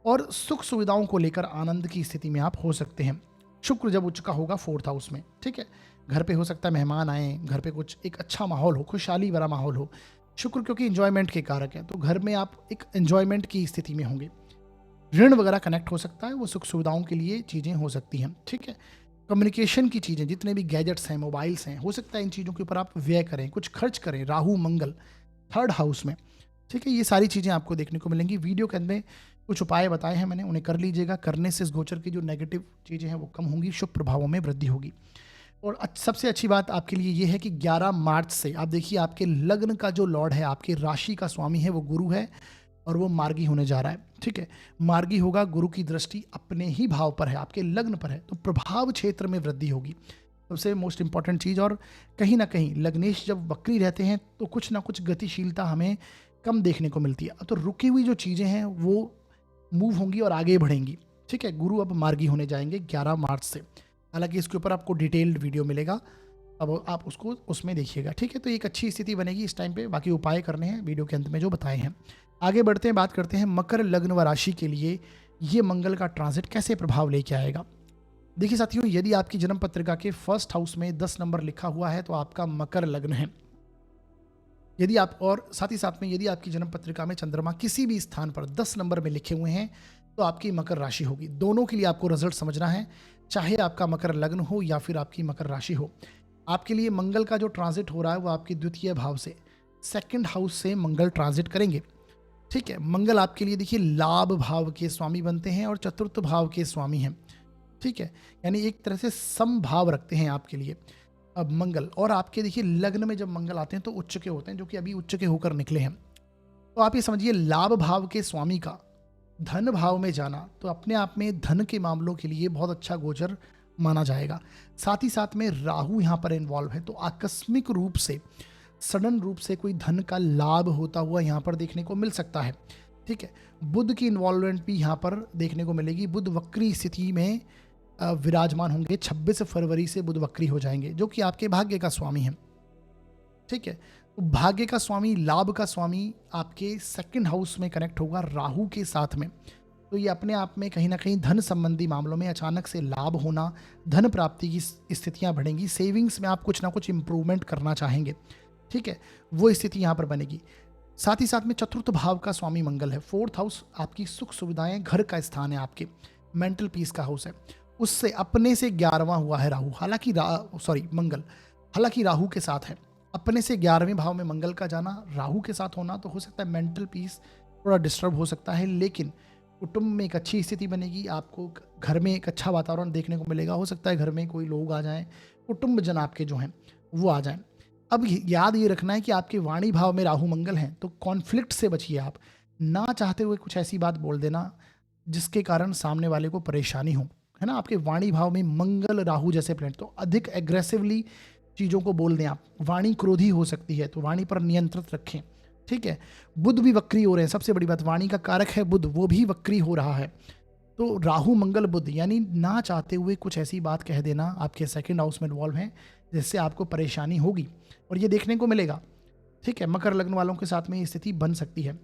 और सुख सुविधाओं को लेकर आनंद की स्थिति में आप हो सकते हैं, शुक्र जब उच्च का होगा 4th हाउस में, ठीक है। घर पे हो सकता है मेहमान आए, घर पे कुछ एक अच्छा माहौल हो, खुशहाली भरा माहौल हो। शुक्र क्योंकि एंजॉयमेंट के कारक है, तो घर में आप एक एंजॉयमेंट की स्थिति में होंगे। ऋण वगैरह कनेक्ट हो सकता है, वो सुख सुविधाओं के लिए चीज़ें हो सकती हैं, ठीक है। कम्युनिकेशन की चीज़ें, जितने भी गैजेट्स हैं, मोबाइल्स हैं, हो सकता है इन चीज़ों के ऊपर आप व्यय करें, कुछ खर्च करें। राहु मंगल 3rd हाउस में, ठीक है। ये सारी चीज़ें आपको देखने को मिलेंगी। वीडियो के अंदर में कुछ उपाय बताए हैं मैंने, उन्हें कर लीजिएगा। करने से इस गोचर की जो नेगेटिव चीज़ें हैं वो कम होंगी, शुभ प्रभावों में वृद्धि होगी। और सबसे अच्छी बात आपके लिए ये है कि 11 मार्च से आप देखिए आपके लग्न का जो लॉर्ड है, आपके राशि का स्वामी है, वो गुरु है और वो मार्गी होने जा रहा है, ठीक है। मार्गी होगा, गुरु की दृष्टि अपने ही भाव पर है, आपके लग्न पर है, तो प्रभाव क्षेत्र में वृद्धि होगी, सबसे मोस्ट इंपॉर्टेंट चीज़। और कहीं ना कहीं लग्नेश जब वक्री रहते हैं तो कुछ ना कुछ गतिशीलता हमें कम देखने को मिलती है, तो रुकी हुई जो चीज़ें हैं वो मूव होंगी और आगे बढ़ेंगी, ठीक है। गुरु अब मार्गी होने जाएंगे 11 मार्च से। हालांकि इसके ऊपर आपको डिटेल्ड वीडियो मिलेगा, अब आप उसको उसमें देखिएगा, ठीक है। तो एक अच्छी स्थिति बनेगी इस टाइम पे। बाकी उपाय करने हैं वीडियो के अंत में जो बताए हैं। आगे बढ़ते हैं, बात करते हैं मकर लग्न व राशि के लिए ये मंगल का ट्रांजिट कैसे प्रभाव लेके आएगा। देखिए साथियों, यदि आपकी जन्म पत्रिका के 1st हाउस में 10 नंबर लिखा हुआ है तो आपका मकर लग्न है। यदि आप, और साथ ही साथ में यदि आपकी जन्म पत्रिका में चंद्रमा किसी भी स्थान पर 10 नंबर में लिखे हुए हैं तो आपकी मकर राशि होगी। दोनों के लिए आपको रिजल्ट समझना है, चाहे आपका मकर लग्न हो या फिर आपकी मकर राशि हो। आपके लिए मंगल का जो ट्रांजिट हो रहा है वो आपके द्वितीय भाव से, 2nd हाउस से मंगल ट्रांजिट करेंगे, ठीक है। मंगल आपके लिए देखिए लाभ भाव के स्वामी बनते हैं और 4th भाव के स्वामी हैं, ठीक है। यानी एक तरह से समभाव रखते हैं आपके लिए अब मंगल। और आपके देखिए लग्न में जब मंगल आते हैं तो उच्च के होते हैं, जो कि अभी उच्च के होकर निकले हैं। तो आप ये समझिए लाभ भाव के स्वामी का धन भाव में जाना तो अपने आप में धन के मामलों के लिए बहुत अच्छा गोचर माना जाएगा। साथ ही साथ में राहु यहाँ पर इन्वॉल्व है, तो आकस्मिक रूप से, सडन रूप से कोई धन का लाभ होता हुआ यहाँ पर देखने को मिल सकता है। ठीक है, बुध की इन्वॉल्वमेंट भी यहाँ पर देखने को मिलेगी। बुध वक्री स्थिति में विराजमान होंगे। 26 फरवरी से बुध वक्री हो जाएंगे, जो कि आपके भाग्य का स्वामी है। ठीक है, तो भाग्य का स्वामी, लाभ का स्वामी आपके सेकंड हाउस में कनेक्ट होगा राहु के साथ में। तो ये अपने आप में कहीं ना कहीं धन संबंधी मामलों में अचानक से लाभ होना, धन प्राप्ति की स्थितियां बढ़ेंगी। सेविंग्स में आप कुछ ना कुछ इंप्रूवमेंट करना चाहेंगे। ठीक है, वो स्थिति यहाँ पर बनेगी। साथ ही साथ में चतुर्थ भाव का स्वामी मंगल है। फोर्थ हाउस आपकी सुख सुविधाएं, घर का स्थान है, आपके मेंटल पीस का हाउस है। उससे अपने से 11वां हुआ है राहु, हालांकि मंगल, हालांकि राहु के साथ है। अपने से 11वें भाव में मंगल का जाना, राहु के साथ होना, तो हो सकता है मेंटल पीस थोड़ा डिस्टर्ब हो सकता है, लेकिन कुटुंब में एक अच्छी स्थिति बनेगी। आपको घर में एक अच्छा वातावरण देखने को मिलेगा। हो सकता है घर में कोई लोग आ जाएं, कुटुंब जन आपके जो हैं वो आ जाएं। अब याद ये रखना है कि आपके वाणी भाव में राहु मंगल हैं, तो कॉन्फ्लिक्ट से बचिए। आप ना चाहते हुए कुछ ऐसी बात बोल देना जिसके कारण सामने वाले को परेशानी हो, है ना। आपके वाणी भाव में मंगल राहु जैसे प्लेनेट, तो अधिक एग्रेसिवली चीज़ों को बोल दें आप। वाणी क्रोधी हो सकती है, तो वाणी पर नियंत्रित रखें। ठीक है, बुध भी वक्री हो रहे हैं। सबसे बड़ी बात, वाणी का कारक है बुध, वो भी वक्री हो रहा है। तो राहु मंगल बुध, यानी ना चाहते हुए कुछ ऐसी बात कह देना आपके सेकंड हाउस में इन्वॉल्व है, जिससे आपको परेशानी होगी, और ये देखने को मिलेगा। ठीक है, मकर लग्न वालों के साथ में ये स्थिति बन सकती है।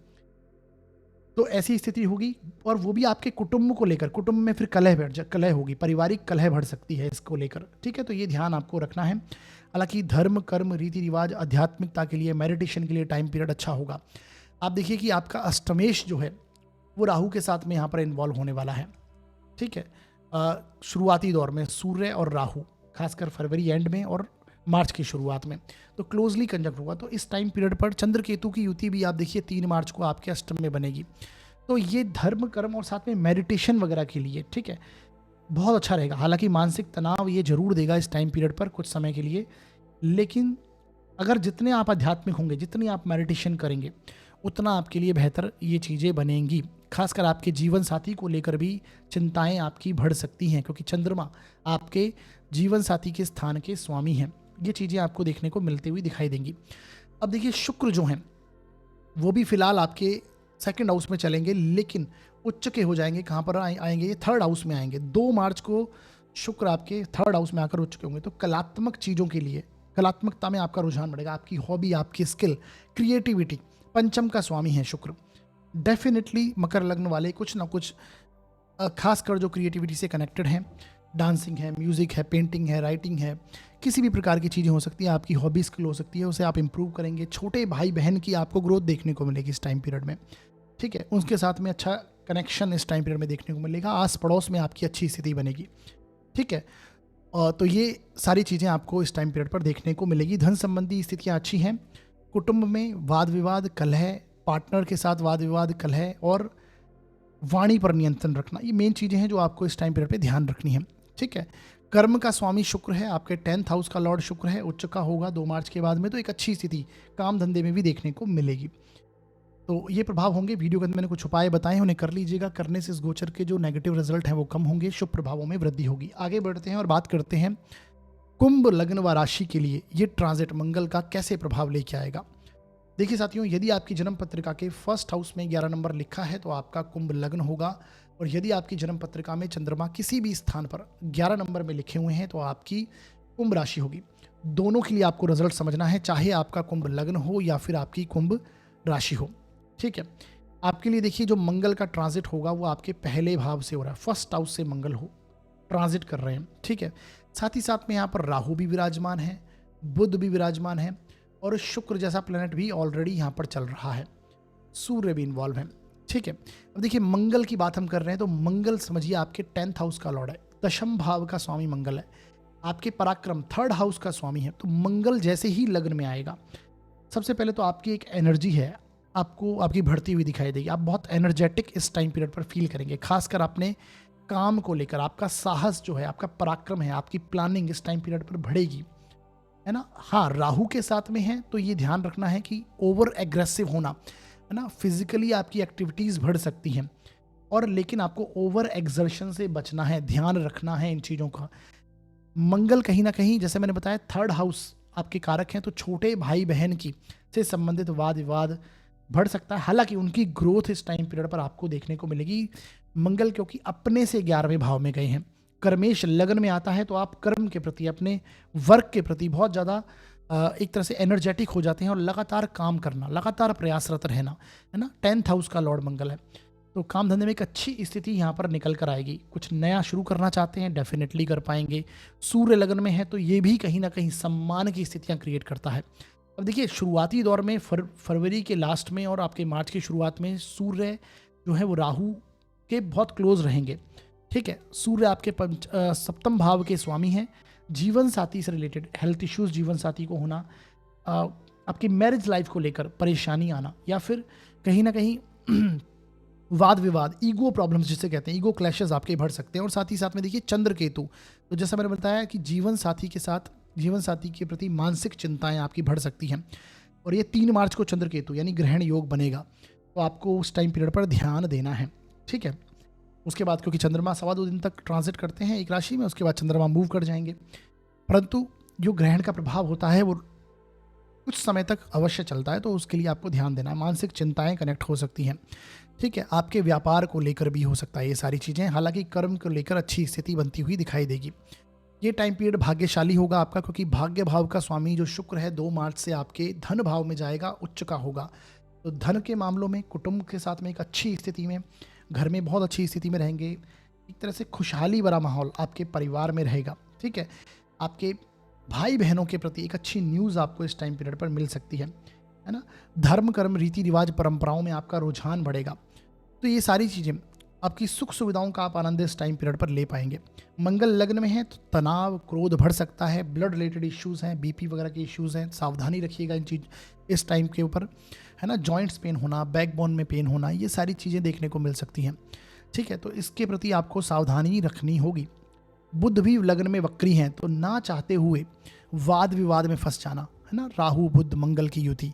तो ऐसी स्थिति होगी, और वो भी आपके कुटुंब को लेकर। कुटुंब में फिर कलह होगी, पारिवारिक कलह बढ़ सकती है इसको लेकर। ठीक है, तो ये ध्यान आपको रखना है। हालांकि धर्म, कर्म, रीति रिवाज, आध्यात्मिकता के लिए, मेडिटेशन के लिए टाइम पीरियड अच्छा होगा। आप देखिए कि आपका अष्टमेश जो है वो राहु के साथ में यहाँ पर इन्वॉल्व होने वाला है। ठीक है, शुरुआती दौर में सूर्य और राहु, खासकर फरवरी एंड में और मार्च की शुरुआत में, तो क्लोजली कंजक्ट होगा। तो इस टाइम पीरियड पर चंद्र केतु की युति भी आप देखिए 3 मार्च को आपके अष्टम में बनेगी। तो ये धर्म, कर्म और साथ में मेडिटेशन वगैरह के लिए, ठीक है, बहुत अच्छा रहेगा। हालांकि मानसिक तनाव ये जरूर देगा इस टाइम पीरियड पर कुछ समय के लिए, लेकिन अगर जितने आप आध्यात्मिक होंगे, जितनी आप मेडिटेशन करेंगे, उतना आपके लिए बेहतर ये चीज़ें बनेंगी। खासकर आपके जीवन साथी को लेकर भी चिंताएं आपकी बढ़ सकती हैं, क्योंकि चंद्रमा आपके जीवन साथी के स्थान के स्वामी हैं। ये चीज़ें आपको देखने को मिलती हुई दिखाई देंगी। अब देखिए, शुक्र जो हैं वो भी फिलहाल आपके सेकंड हाउस में चलेंगे, लेकिन उच्च के हो जाएंगे। कहाँ पर आएंगे? ये थर्ड हाउस में आएंगे। 2 मार्च को शुक्र आपके थर्ड हाउस में आकर उच्च के होंगे। तो कलात्मक चीज़ों के लिए, कलात्मकता में आपका रुझान बढ़ेगा। आपकी हॉबी, आपकी स्किल, क्रिएटिविटी, पंचम का स्वामी है शुक्र। डेफिनेटली मकर लग्न वाले कुछ ना कुछ खासकर जो क्रिएटिविटी से कनेक्टेड हैं, डांसिंग है, म्यूज़िक है, पेंटिंग है, राइटिंग है, किसी भी प्रकार की चीज़ें हो सकती हैं। आपकी हॉबी स्किल हो सकती है, उसे आप इंप्रूव करेंगे। छोटे भाई बहन की आपको ग्रोथ देखने को मिलेगी इस टाइम पीरियड में। ठीक है, उसके साथ में अच्छा कनेक्शन इस टाइम पीरियड में देखने को मिलेगा। आस पड़ोस में आपकी अच्छी स्थिति बनेगी। ठीक है, तो ये सारी चीज़ें आपको इस टाइम पीरियड पर देखने को मिलेगी। धन संबंधी स्थितियाँ अच्छी हैं। कुटुंब में वाद विवाद, कलह, पार्टनर के साथ वाद विवाद, कलह और वाणी पर नियंत्रण रखना, ये मेन चीज़ें हैं जो आपको इस टाइम पीरियड पे ध्यान रखनी है। ठीक है, कर्म का स्वामी शुक्र है, आपके 10th हाउस का लॉर्ड शुक्र है, उच्च का होगा 2 मार्च के बाद में। तो एक अच्छी स्थिति काम धंधे में भी देखने को मिलेगी। तो ये प्रभाव होंगे। वीडियो के अंदर मैंने कुछ उपाय बताए हैं, उन्हें कर लीजिएगा। करने से इस गोचर के जो नेगेटिव रिजल्ट हैं वो कम होंगे, शुभ प्रभावों में वृद्धि होगी। आगे बढ़ते हैं और बात करते हैं कुंभ लग्न व राशि के लिए ये ट्रांजिट मंगल का कैसे प्रभाव लेके आएगा। देखिए साथियों, यदि आपकी जन्म पत्रिका के फर्स्ट हाउस में 11 नंबर लिखा है तो आपका कुंभ लग्न होगा, और यदि आपकी जन्म पत्रिका में चंद्रमा किसी भी स्थान पर 11 नंबर में लिखे हुए हैं तो आपकी कुंभ राशि होगी। दोनों के लिए आपको रिजल्ट समझना है, चाहे आपका कुंभ लग्न हो या फिर आपकी कुंभ राशि हो। ठीक है, आपके लिए देखिए जो मंगल का ट्रांजिट होगा वो आपके पहले भाव से हो रहा है, फर्स्ट हाउस से मंगल हो ट्रांजिट कर रहे हैं। ठीक है, साथ ही साथ में यहाँ पर राहु भी विराजमान है, बुध भी विराजमान है, और शुक्र जैसा प्लेनेट भी ऑलरेडी यहाँ पर चल रहा है, सूर्य भी इन्वॉल्व है। ठीक है, अब देखिए मंगल की बात हम कर रहे हैं तो मंगल समझिए आपके 10th हाउस का लॉर्ड है, दशम भाव का स्वामी मंगल है, आपके पराक्रम 3rd हाउस का स्वामी है। तो मंगल जैसे ही लग्न में आएगा, सबसे पहले तो आपकी एक एनर्जी है, आपको आपकी बढ़ती हुई दिखाई देगी। आप बहुत एनर्जेटिक इस टाइम पीरियड पर फील करेंगे, खासकर अपने काम को लेकर। आपका साहस जो है, आपका पराक्रम है, आपकी प्लानिंग इस टाइम पीरियड पर बढ़ेगी, है ना। हाँ, राहु के साथ में है तो ये ध्यान रखना है कि ओवर एग्रेसिव होना, है ना, फिजिकली आपकी एक्टिविटीज़ बढ़ सकती हैं, और लेकिन आपको ओवर एक्सर्शन से बचना है, ध्यान रखना है इन चीज़ों का। मंगल कहीं न कहीं जैसे मैंने बताया थर्ड हाउस आपके कारक हैं, तो छोटे भाई-बहन की से संबंधित वाद-विवाद बढ़ सकता है। हालाँकि उनकी ग्रोथ इस टाइम पीरियड पर आपको देखने को मिलेगी। मंगल क्योंकि अपने से 11वें भाव में गए हैं, कर्मेश लगन में आता है, तो आप कर्म के प्रति, अपने वर्क के प्रति बहुत ज़्यादा एक तरह से एनर्जेटिक हो जाते हैं और लगातार काम करना, लगातार प्रयासरत रहना, है ना? 10th हाउस का लॉर्ड मंगल है। तो काम धंधे में एक अच्छी स्थिति यहाँ पर निकल कर आएगी। कुछ नया शुरू करना चाहते हैं, डेफिनेटली कर पाएंगे। सूर्य लगन में है तो ये भी कहीं ना कहीं सम्मान की स्थितियाँ क्रिएट करता है। अब देखिए शुरुआती दौर में फरवरी के लास्ट में और आपके मार्च की शुरुआत में सूर्य जो है वो राहु के बहुत क्लोज रहेंगे। ठीक है, सूर्य आपके सप्तम भाव के स्वामी हैं। जीवन साथी से रिलेटेड हेल्थ इश्यूज, जीवन साथी को होना, आपकी मैरिज लाइफ को लेकर परेशानी आना, या फिर कहीं ना कहीं वाद विवाद, ईगो प्रॉब्लम्स जिसे कहते हैं, ईगो क्लैशेस आपके बढ़ सकते हैं। और साथ ही साथ में देखिए चंद्र केतु, तो जैसा मैंने बताया कि जीवन साथी के साथ, जीवन साथी के प्रति मानसिक चिंताएं आपकी बढ़ सकती हैं। और ये 3 मार्च को चंद्र केतु यानी ग्रहण योग बनेगा, तो आपको उस टाइम पीरियड पर ध्यान देना है। ठीक है, उसके बाद क्योंकि चंद्रमा 2.25 दिन तक ट्रांजिट करते हैं एक राशि में, उसके बाद चंद्रमा मूव कर जाएंगे, परंतु जो ग्रहण का प्रभाव होता है वो कुछ समय तक अवश्य चलता है, तो उसके लिए आपको ध्यान देना है। मानसिक चिंताएं कनेक्ट हो सकती हैं। ठीक है, आपके व्यापार को लेकर भी हो सकता है ये सारी चीज़ें। हालांकि कर्म को लेकर अच्छी स्थिति बनती हुई दिखाई देगी। ये टाइम पीरियड भाग्यशाली होगा आपका, क्योंकि भाग्य भाव का स्वामी जो शुक्र है 2 मार्च से आपके धन भाव में जाएगा, उच्च का होगा। तो धन के मामलों में कुटुंब के साथ में एक अच्छी स्थिति में, घर में बहुत अच्छी स्थिति में रहेंगे। एक तरह से खुशहाली भरा माहौल आपके परिवार में रहेगा। ठीक है, आपके भाई बहनों के प्रति एक अच्छी न्यूज़ आपको इस टाइम पीरियड पर मिल सकती है ना? धर्म कर्म रीति रिवाज परंपराओं में आपका रुझान बढ़ेगा। तो ये सारी चीज़ें, आपकी सुख सुविधाओं का आप आनंद इस टाइम पीरियड पर ले पाएंगे। मंगल लग्न में है तो तनाव क्रोध बढ़ सकता है, ब्लड रिलेटेड इश्यूज़ हैं, बीपी वगैरह के इश्यूज़ हैं, सावधानी रखिएगा इन चीज़ इस टाइम के ऊपर, है ना? जॉइंट्स पेन होना, बैकबोन में पेन होना, ये सारी चीज़ें देखने को मिल सकती हैं। ठीक है, तो इसके प्रति आपको सावधानी रखनी होगी। बुध भी लग्न में वक्री हैं, तो ना चाहते हुए वाद विवाद में फंस जाना, है ना? राहु बुध मंगल की युति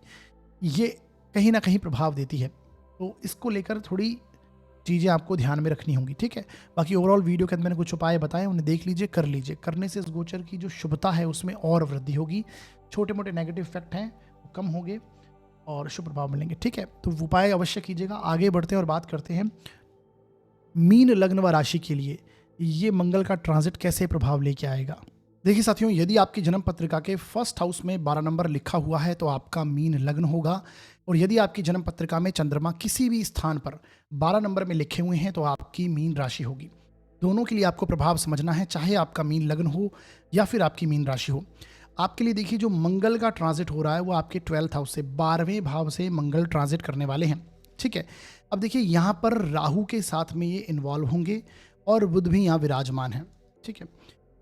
ये कहीं ना कहीं प्रभाव देती है, तो इसको लेकर थोड़ी चीज़ें आपको ध्यान में रखनी होंगी। ठीक है, बाकी ओवरऑल वीडियो के अंदर मैंने कुछ उपाय बताए, उन्हें देख लीजिए, कर लीजिए। करने से इस गोचर की जो शुभता है उसमें और वृद्धि होगी। छोटे मोटे नेगेटिव इफेक्ट हैं वो कम होंगे और शुभ प्रभाव मिलेंगे। ठीक है, तो उपाय अवश्य कीजिएगा। आगे बढ़ते हैं और बात करते हैं मीन लग्न व राशि के लिए ये मंगल का ट्रांजिट कैसे प्रभाव लेके आएगा। देखिए साथियों, यदि आपकी जन्म पत्रिका के फर्स्ट हाउस में 12 नंबर लिखा हुआ है तो आपका मीन लग्न होगा, और यदि आपकी जन्म पत्रिका में चंद्रमा किसी भी स्थान पर 12 नंबर में लिखे हुए हैं तो आपकी मीन राशि होगी। दोनों के लिए आपको प्रभाव समझना है, चाहे आपका मीन लग्न हो या फिर आपकी मीन राशि हो। आपके लिए देखिए जो मंगल का ट्रांजिट हो रहा है वो आपके 12th हाउस से, 12वें भाव से मंगल ट्रांजिट करने वाले हैं। ठीक है, अब देखिए यहाँ पर राहु के साथ में ये इन्वॉल्व होंगे और बुध भी यहाँ विराजमान है। ठीक है,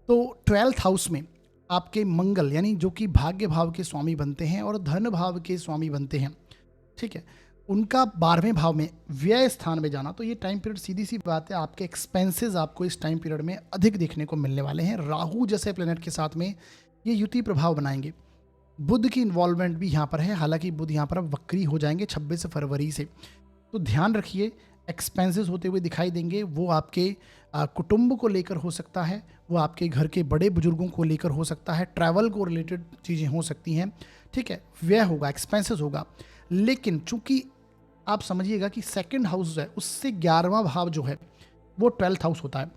तो 12th हाउस में आपके मंगल यानी जो कि भाग्य भाव के स्वामी बनते हैं और धन भाव के स्वामी बनते हैं। ठीक है, उनका 12वें भाव में व्यय स्थान में जाना, तो ये टाइम पीरियड सीधी सी बात है, आपके एक्सपेंसेस आपको इस टाइम पीरियड में अधिक देखने को मिलने वाले हैं। राहु जैसे प्लेनेट के साथ में ये युति प्रभाव बनाएंगे। बुध की इन्वॉल्वमेंट भी यहाँ पर है, हालांकि बुध यहाँ पर वक्री हो जाएंगे 26 फरवरी से, तो ध्यान रखिए एक्सपेंसेस होते हुए दिखाई देंगे। वो आपके कुटुंब को लेकर हो सकता है, वो आपके घर के बड़े बुजुर्गों को लेकर हो सकता है, ट्रैवल को रिलेटेड चीज़ें हो सकती हैं। ठीक है, व्यय होगा, एक्सपेंसेस होगा, लेकिन चूंकि आप समझिएगा कि सेकंड हाउस जो है उससे 11वां भाव जो है वो 12th हाउस होता है,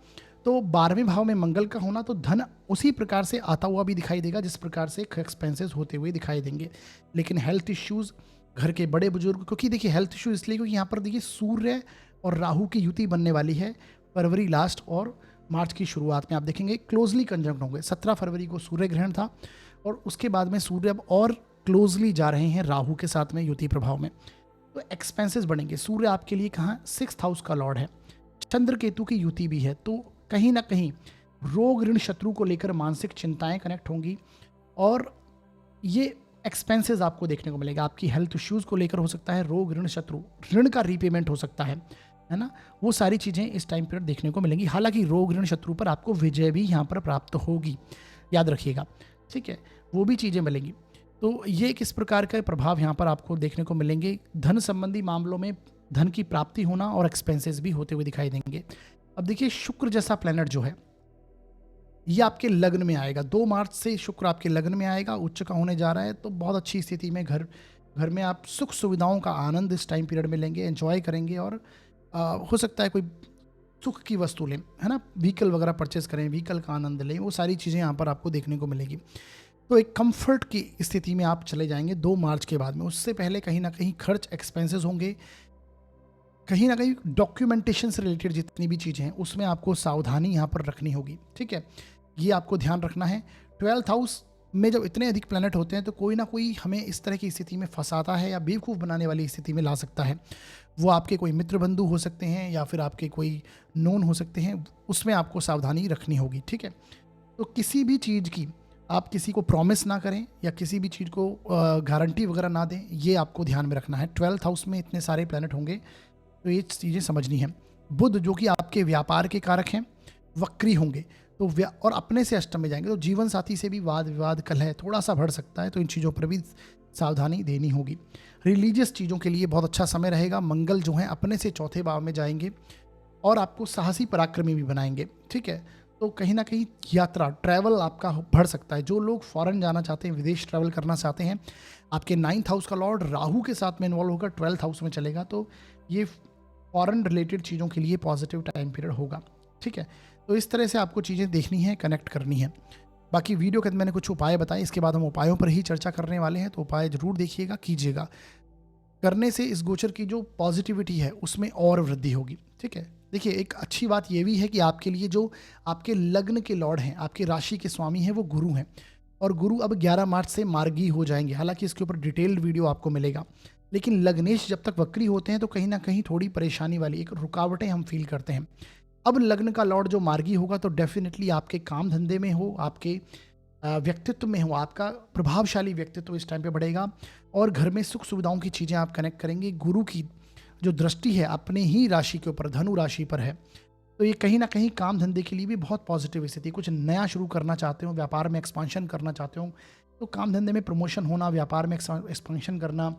तो 12वें भाव में मंगल का होना तो धन उसी प्रकार से आता हुआ भी दिखाई देगा जिस प्रकार से एक्सपेंसेस होते हुए दिखाई देंगे। लेकिन हेल्थ इश्यूज़, घर के बड़े बुजुर्ग, क्योंकि देखिए हेल्थ इशू इसलिए क्योंकि यहाँ पर देखिए सूर्य और राहु की युति बनने वाली है फरवरी लास्ट और मार्च की शुरुआत में। आप देखेंगे क्लोजली कंजंक्ट होंगे। 17 फरवरी को सूर्य ग्रहण था और उसके बाद में सूर्य अब और क्लोजली जा रहे हैं राहु के साथ में युति प्रभाव में, तो एक्सपेंसेस बढ़ेंगे। सूर्य आपके लिए कहाँ 6th हाउस का लॉर्ड है, चंद्र केतु की युति भी है, तो कहीं ना कहीं रोग ऋण शत्रु को लेकर मानसिक चिंताएं कनेक्ट होंगी और ये एक्सपेंसेस आपको देखने को मिलेगा। आपकी हेल्थ इश्यूज़ को लेकर हो सकता है, रोग ऋण शत्रु, ऋण का रीपेमेंट हो सकता है ना? वो सारी चीज़ें इस टाइम पीरियड देखने को मिलेंगी। हालांकि रोग ऋण शत्रु पर आपको विजय भी यहाँ पर प्राप्त होगी, याद रखिएगा। ठीक है, वो भी चीज़ें मिलेंगी। तो ये किस प्रकार का प्रभाव यहाँ पर आपको देखने को मिलेंगे। धन संबंधी मामलों में धन की प्राप्ति होना और एक्सपेंसेस भी होते हुए दिखाई देंगे। अब देखिए शुक्र जैसा प्लैनेट जो है ये आपके लग्न में आएगा। 2 मार्च से शुक्र आपके लग्न में आएगा, उच्च का होने जा रहा है, तो बहुत अच्छी स्थिति में घर घर में आप सुख सुविधाओं का आनंद इस टाइम पीरियड में लेंगे, एंजॉय करेंगे और हो सकता है कोई सुख की वस्तु लें, है ना, व्हीकल वगैरह परचेस करें, व्हीकल का आनंद लें, वो सारी चीज़ें यहाँ पर आपको देखने को मिलेगी। तो एक कंफर्ट की स्थिति में आप चले जाएंगे 2 मार्च के बाद में। उससे पहले कहीं ना कहीं खर्च एक्सपेंसेस होंगे, कहीं ना कहीं डॉक्यूमेंटेशन से रिलेटेड जितनी भी चीज़ें हैं उसमें आपको सावधानी यहाँ पर रखनी होगी, ठीक है, ये आपको ध्यान रखना है। 12th हाउस में जब इतने अधिक प्लैनेट होते हैं तो कोई ना कोई हमें इस तरह की स्थिति में फंसाता है या बेवकूफ़ बनाने वाली स्थिति में ला सकता है। वो आपके कोई मित्र बंधु हो सकते हैं या फिर आपके कोई नोन हो सकते हैं, उसमें आपको सावधानी रखनी होगी, ठीक है। तो किसी भी चीज़ की आप किसी को प्रॉमिस ना करें या किसी भी चीज़ को गारंटी वगैरह ना दें, ये आपको ध्यान में रखना है। 12th हाउस में इतने सारे प्लैनेट होंगे तो ये चीज़ें समझनी है। बुध जो कि आपके व्यापार के कारक हैं वक्री होंगे, तो और अपने से अष्टम में जाएंगे, तो जीवन साथी से भी वाद विवाद कलह थोड़ा सा बढ़ सकता है, तो इन चीज़ों पर भी सावधानी देनी होगी। रिलीजियस चीज़ों के लिए बहुत अच्छा समय रहेगा। मंगल जो है अपने से चौथे भाव में जाएंगे और आपको साहसी पराक्रमी भी बनाएंगे, ठीक है। तो कहीं ना कहीं यात्रा ट्रैवल आपका बढ़ सकता है। जो लोग फॉरेन जाना चाहते हैं, विदेश ट्रैवल करना चाहते हैं, आपके 9th हाउस का लॉर्ड राहु के साथ में इन्वॉल्व होकर 12th हाउस में चलेगा, तो ये फॉरेन रिलेटेड चीज़ों के लिए पॉजिटिव टाइम पीरियड होगा, ठीक है। तो इस तरह से आपको चीज़ें देखनी है, कनेक्ट करनी है। बाकी वीडियो के अंदर मैंने कुछ उपाय बताए, इसके बाद हम उपायों पर ही चर्चा करने वाले हैं, तो उपाय जरूर देखिएगा, कीजिएगा। करने से इस गोचर की जो पॉजिटिविटी है उसमें और वृद्धि होगी, ठीक है। देखिए एक अच्छी बात ये भी है कि आपके लिए जो आपके लग्न के लॉर्ड हैं, आपके राशि के स्वामी हैं, वो गुरु हैं, और गुरु अब 11 मार्च से मार्गी हो जाएंगे। हालांकि इसके ऊपर डिटेल्ड वीडियो आपको मिलेगा, लेकिन लग्नेश जब तक वक्री होते हैं तो कहीं ना कहीं थोड़ी परेशानी वाली एक रुकावटें हम फील करते हैं। अब लग्न का लॉर्ड जो मार्गी होगा तो डेफिनेटली आपके काम धंधे में हो, आपके व्यक्तित्व में हो, आपका प्रभावशाली व्यक्तित्व इस टाइम पे बढ़ेगा और घर में सुख सुविधाओं की चीज़ें आप कनेक्ट करेंगे। गुरु की जो दृष्टि है अपने ही राशि के ऊपर, धनु राशि पर है, तो ये कहीं ना कहीं काम धंधे के लिए भी बहुत पॉजिटिव स्थिति। कुछ नया शुरू करना चाहते हो, व्यापार में एक्सपांशन करना चाहते हो, तो काम धंधे में प्रमोशन होना, व्यापार में एक्सपांशन करना,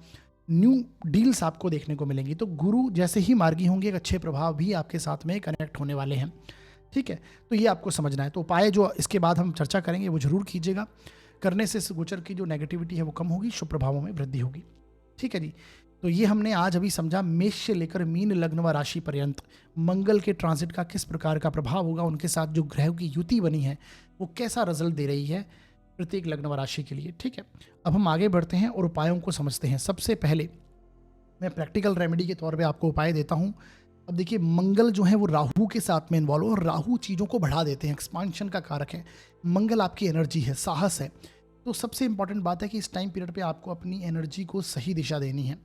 न्यू डील्स आपको देखने को मिलेंगी। तो गुरु जैसे ही मार्गी होंगे एक अच्छे प्रभाव भी आपके साथ में कनेक्ट होने वाले हैं, ठीक है। तो ये आपको समझना है। तो उपाय जो इसके बाद हम चर्चा करेंगे वो जरूर कीजिएगा। करने से इस गोचर की जो नेगेटिविटी है वो कम होगी, शुभ प्रभावों में वृद्धि होगी, ठीक है जी। तो ये हमने आज अभी समझा मेष से लेकर मीन लग्न व राशि पर्यंत मंगल के ट्रांजिट का किस प्रकार का प्रभाव होगा, उनके साथ जो ग्रहों की युति बनी है वो कैसा रिजल्ट दे रही है प्रत्येक लग्न व राशि के लिए, ठीक है। अब हम आगे बढ़ते हैं और उपायों को समझते हैं। सबसे पहले मैं प्रैक्टिकल रेमेडी के तौर पे आपको उपाय देता हूँ। अब देखिए मंगल जो है वो राहु के साथ में इन्वॉल्व हो, और राहु चीज़ों को बढ़ा देते हैं, एक्सपांशन का कारक है। मंगल आपकी एनर्जी है, साहस है। तो सबसे इंपॉर्टेंट बात है कि इस टाइम पीरियड पे आपको अपनी एनर्जी को सही दिशा देनी है।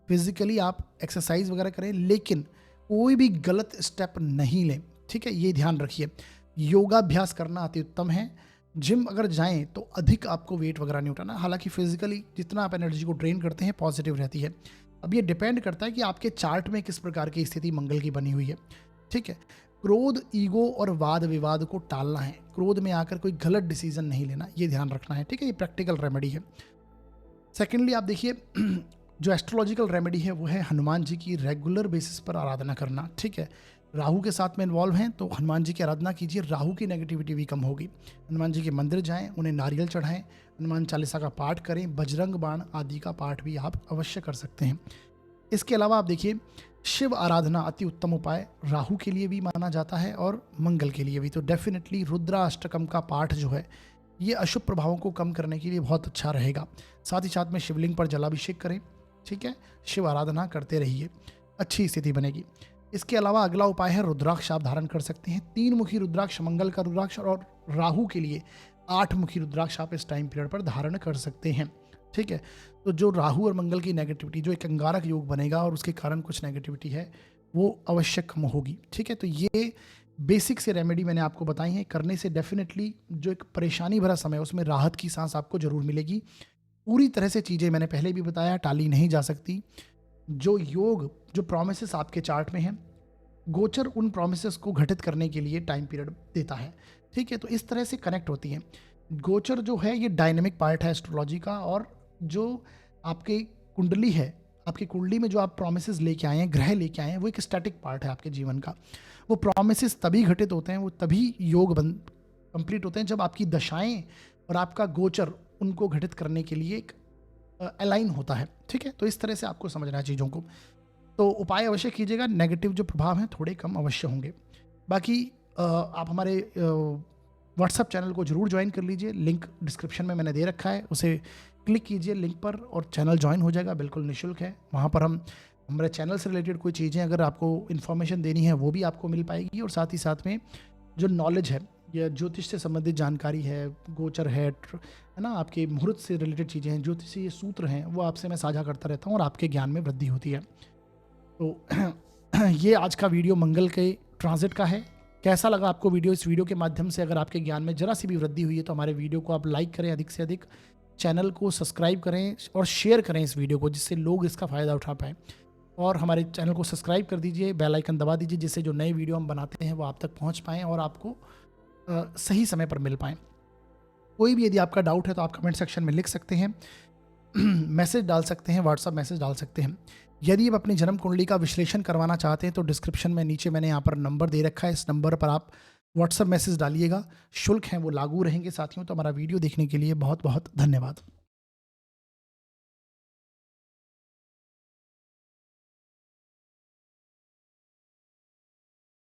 फिजिकली आप एक्सरसाइज वगैरह करें, लेकिन कोई भी गलत स्टेप नहीं लें, ठीक है, ये ध्यान रखिए। योगाभ्यास करना अति उत्तम है। जिम अगर जाएं तो अधिक आपको वेट वगैरह नहीं उठाना। हालांकि फिजिकली जितना आप एनर्जी को ड्रेन करते हैं पॉजिटिव रहती है। अब ये डिपेंड करता है कि आपके चार्ट में किस प्रकार की स्थिति मंगल की बनी हुई है, ठीक है। क्रोध, ईगो और वाद विवाद को टालना है। क्रोध में आकर कोई गलत डिसीजन नहीं लेना, ये ध्यान रखना है, ठीक है। ये प्रैक्टिकल रेमेडी है। सेकेंडली आप देखिए जो एस्ट्रोलॉजिकल रेमेडी है वो है हनुमान जी की रेगुलर बेसिस पर आराधना करना, ठीक है। राहु के साथ में इन्वॉल्व हैं तो हनुमान जी की आराधना कीजिए, राहु की नेगेटिविटी भी कम होगी। हनुमान जी के मंदिर जाएं, उन्हें नारियल चढ़ाएं, हनुमान चालीसा का पाठ करें, बजरंग बाण आदि का पाठ भी आप अवश्य कर सकते हैं। इसके अलावा आप देखिए शिव आराधना अति उत्तम उपाय राहु के लिए भी माना जाता है और मंगल के लिए भी। तो डेफिनेटली रुद्राष्टकम का पाठ जो है ये अशुभ प्रभावों को कम करने के लिए बहुत अच्छा रहेगा। साथ ही साथ में शिवलिंग पर जलाभिषेक करें, ठीक है, शिव आराधना करते रहिए, अच्छी स्थिति बनेगी। इसके अलावा अगला उपाय है रुद्राक्ष आप धारण कर सकते हैं। 3 मुखी रुद्राक्ष मंगल का रुद्राक्ष, और राहु के लिए 8 मुखी रुद्राक्ष आप इस टाइम पीरियड पर धारण कर सकते हैं, ठीक है। तो जो राहु और मंगल की नेगेटिविटी, जो एक अंगारक योग बनेगा और उसके कारण कुछ नेगेटिविटी है वो अवश्य कम होगी, ठीक है। तो ये बेसिक से रेमेडी मैंने आपको बताई हैं। करने से डेफिनेटली जो एक परेशानी भरा समय है उसमें राहत की सांस आपको जरूर मिलेगी। पूरी तरह से चीज़ें मैंने पहले भी बताया टाली नहीं जा सकती। जो योग, जो प्रोमिसेस आपके चार्ट में हैं, गोचर उन प्रोमिसेस को घटित करने के लिए टाइम पीरियड देता है, ठीक है। तो इस तरह से कनेक्ट होती हैं। गोचर जो है ये डायनेमिक पार्ट है एस्ट्रोलॉजी का, और जो आपकी कुंडली है, आपकी कुंडली में जो आप प्रॉमिसेस लेके आए हैं, ग्रह लेके आए हैं, वो एक स्टैटिक पार्ट है आपके जीवन का। वो प्रॉमिसेस तभी घटित होते हैं, वो तभी योग बन कंप्लीट होते हैं जब आपकी दशाएं और आपका गोचर उनको घटित करने के लिए एक अलाइन होता है। ठीक है, तो इस तरह से आपको समझना है चीज़ों को। तो उपाय अवश्य कीजिएगा, नेगेटिव जो प्रभाव हैं थोड़े कम अवश्य होंगे। बाकी आप हमारे व्हाट्सएप चैनल को ज़रूर ज्वाइन कर लीजिए, लिंक डिस्क्रिप्शन में मैंने दे रखा है, उसे क्लिक कीजिए लिंक पर और चैनल ज्वाइन हो जाएगा, बिल्कुल निःशुल्क है। वहाँ पर हम हमारे चैनल से रिलेटेड कोई चीज़ें अगर आपको इन्फॉर्मेशन देनी है वो भी आपको मिल पाएगी, और साथ ही साथ में जो नॉलेज है या ज्योतिष से संबंधित जानकारी है, गोचर है ना, आपके मुहूर्त से रिलेटेड चीज़ें हैं, ज्योतिषीय सूत्र हैं, वो आपसे मैं साझा करता रहता हूँ और आपके ज्ञान में वृद्धि होती है। तो ये आज का वीडियो मंगल के ट्रांजिट का है। कैसा लगा आपको वीडियो? इस वीडियो के माध्यम से अगर आपके ज्ञान में जरा सी भी वृद्धि हुई है तो हमारे वीडियो को आप लाइक करें अधिक से अधिक, चैनल को सब्सक्राइब करें और शेयर करें इस वीडियो को, जिससे लोग इसका फ़ायदा उठा पाएँ। और हमारे चैनल को सब्सक्राइब कर दीजिए, बेल आइकन दबा दीजिए, जिससे जो नए वीडियो हम बनाते हैं वो आप तक पहुँच पाएँ और आपको सही समय पर मिल पाएँ। कोई भी यदि आपका डाउट है तो आप कमेंट सेक्शन में लिख सकते हैं, मैसेज डाल सकते हैं, व्हाट्सअप मैसेज डाल सकते हैं। यदि आप अपनी जन्म कुंडली का विश्लेषण करवाना चाहते हैं तो डिस्क्रिप्शन में नीचे मैंने यहाँ पर नंबर दे रखा है, इस नंबर पर आप व्हाट्सअप मैसेज डालिएगा। शुल्क हैं वो लागू रहेंगे साथियों। तो हमारा वीडियो देखने के लिए बहुत बहुत धन्यवाद।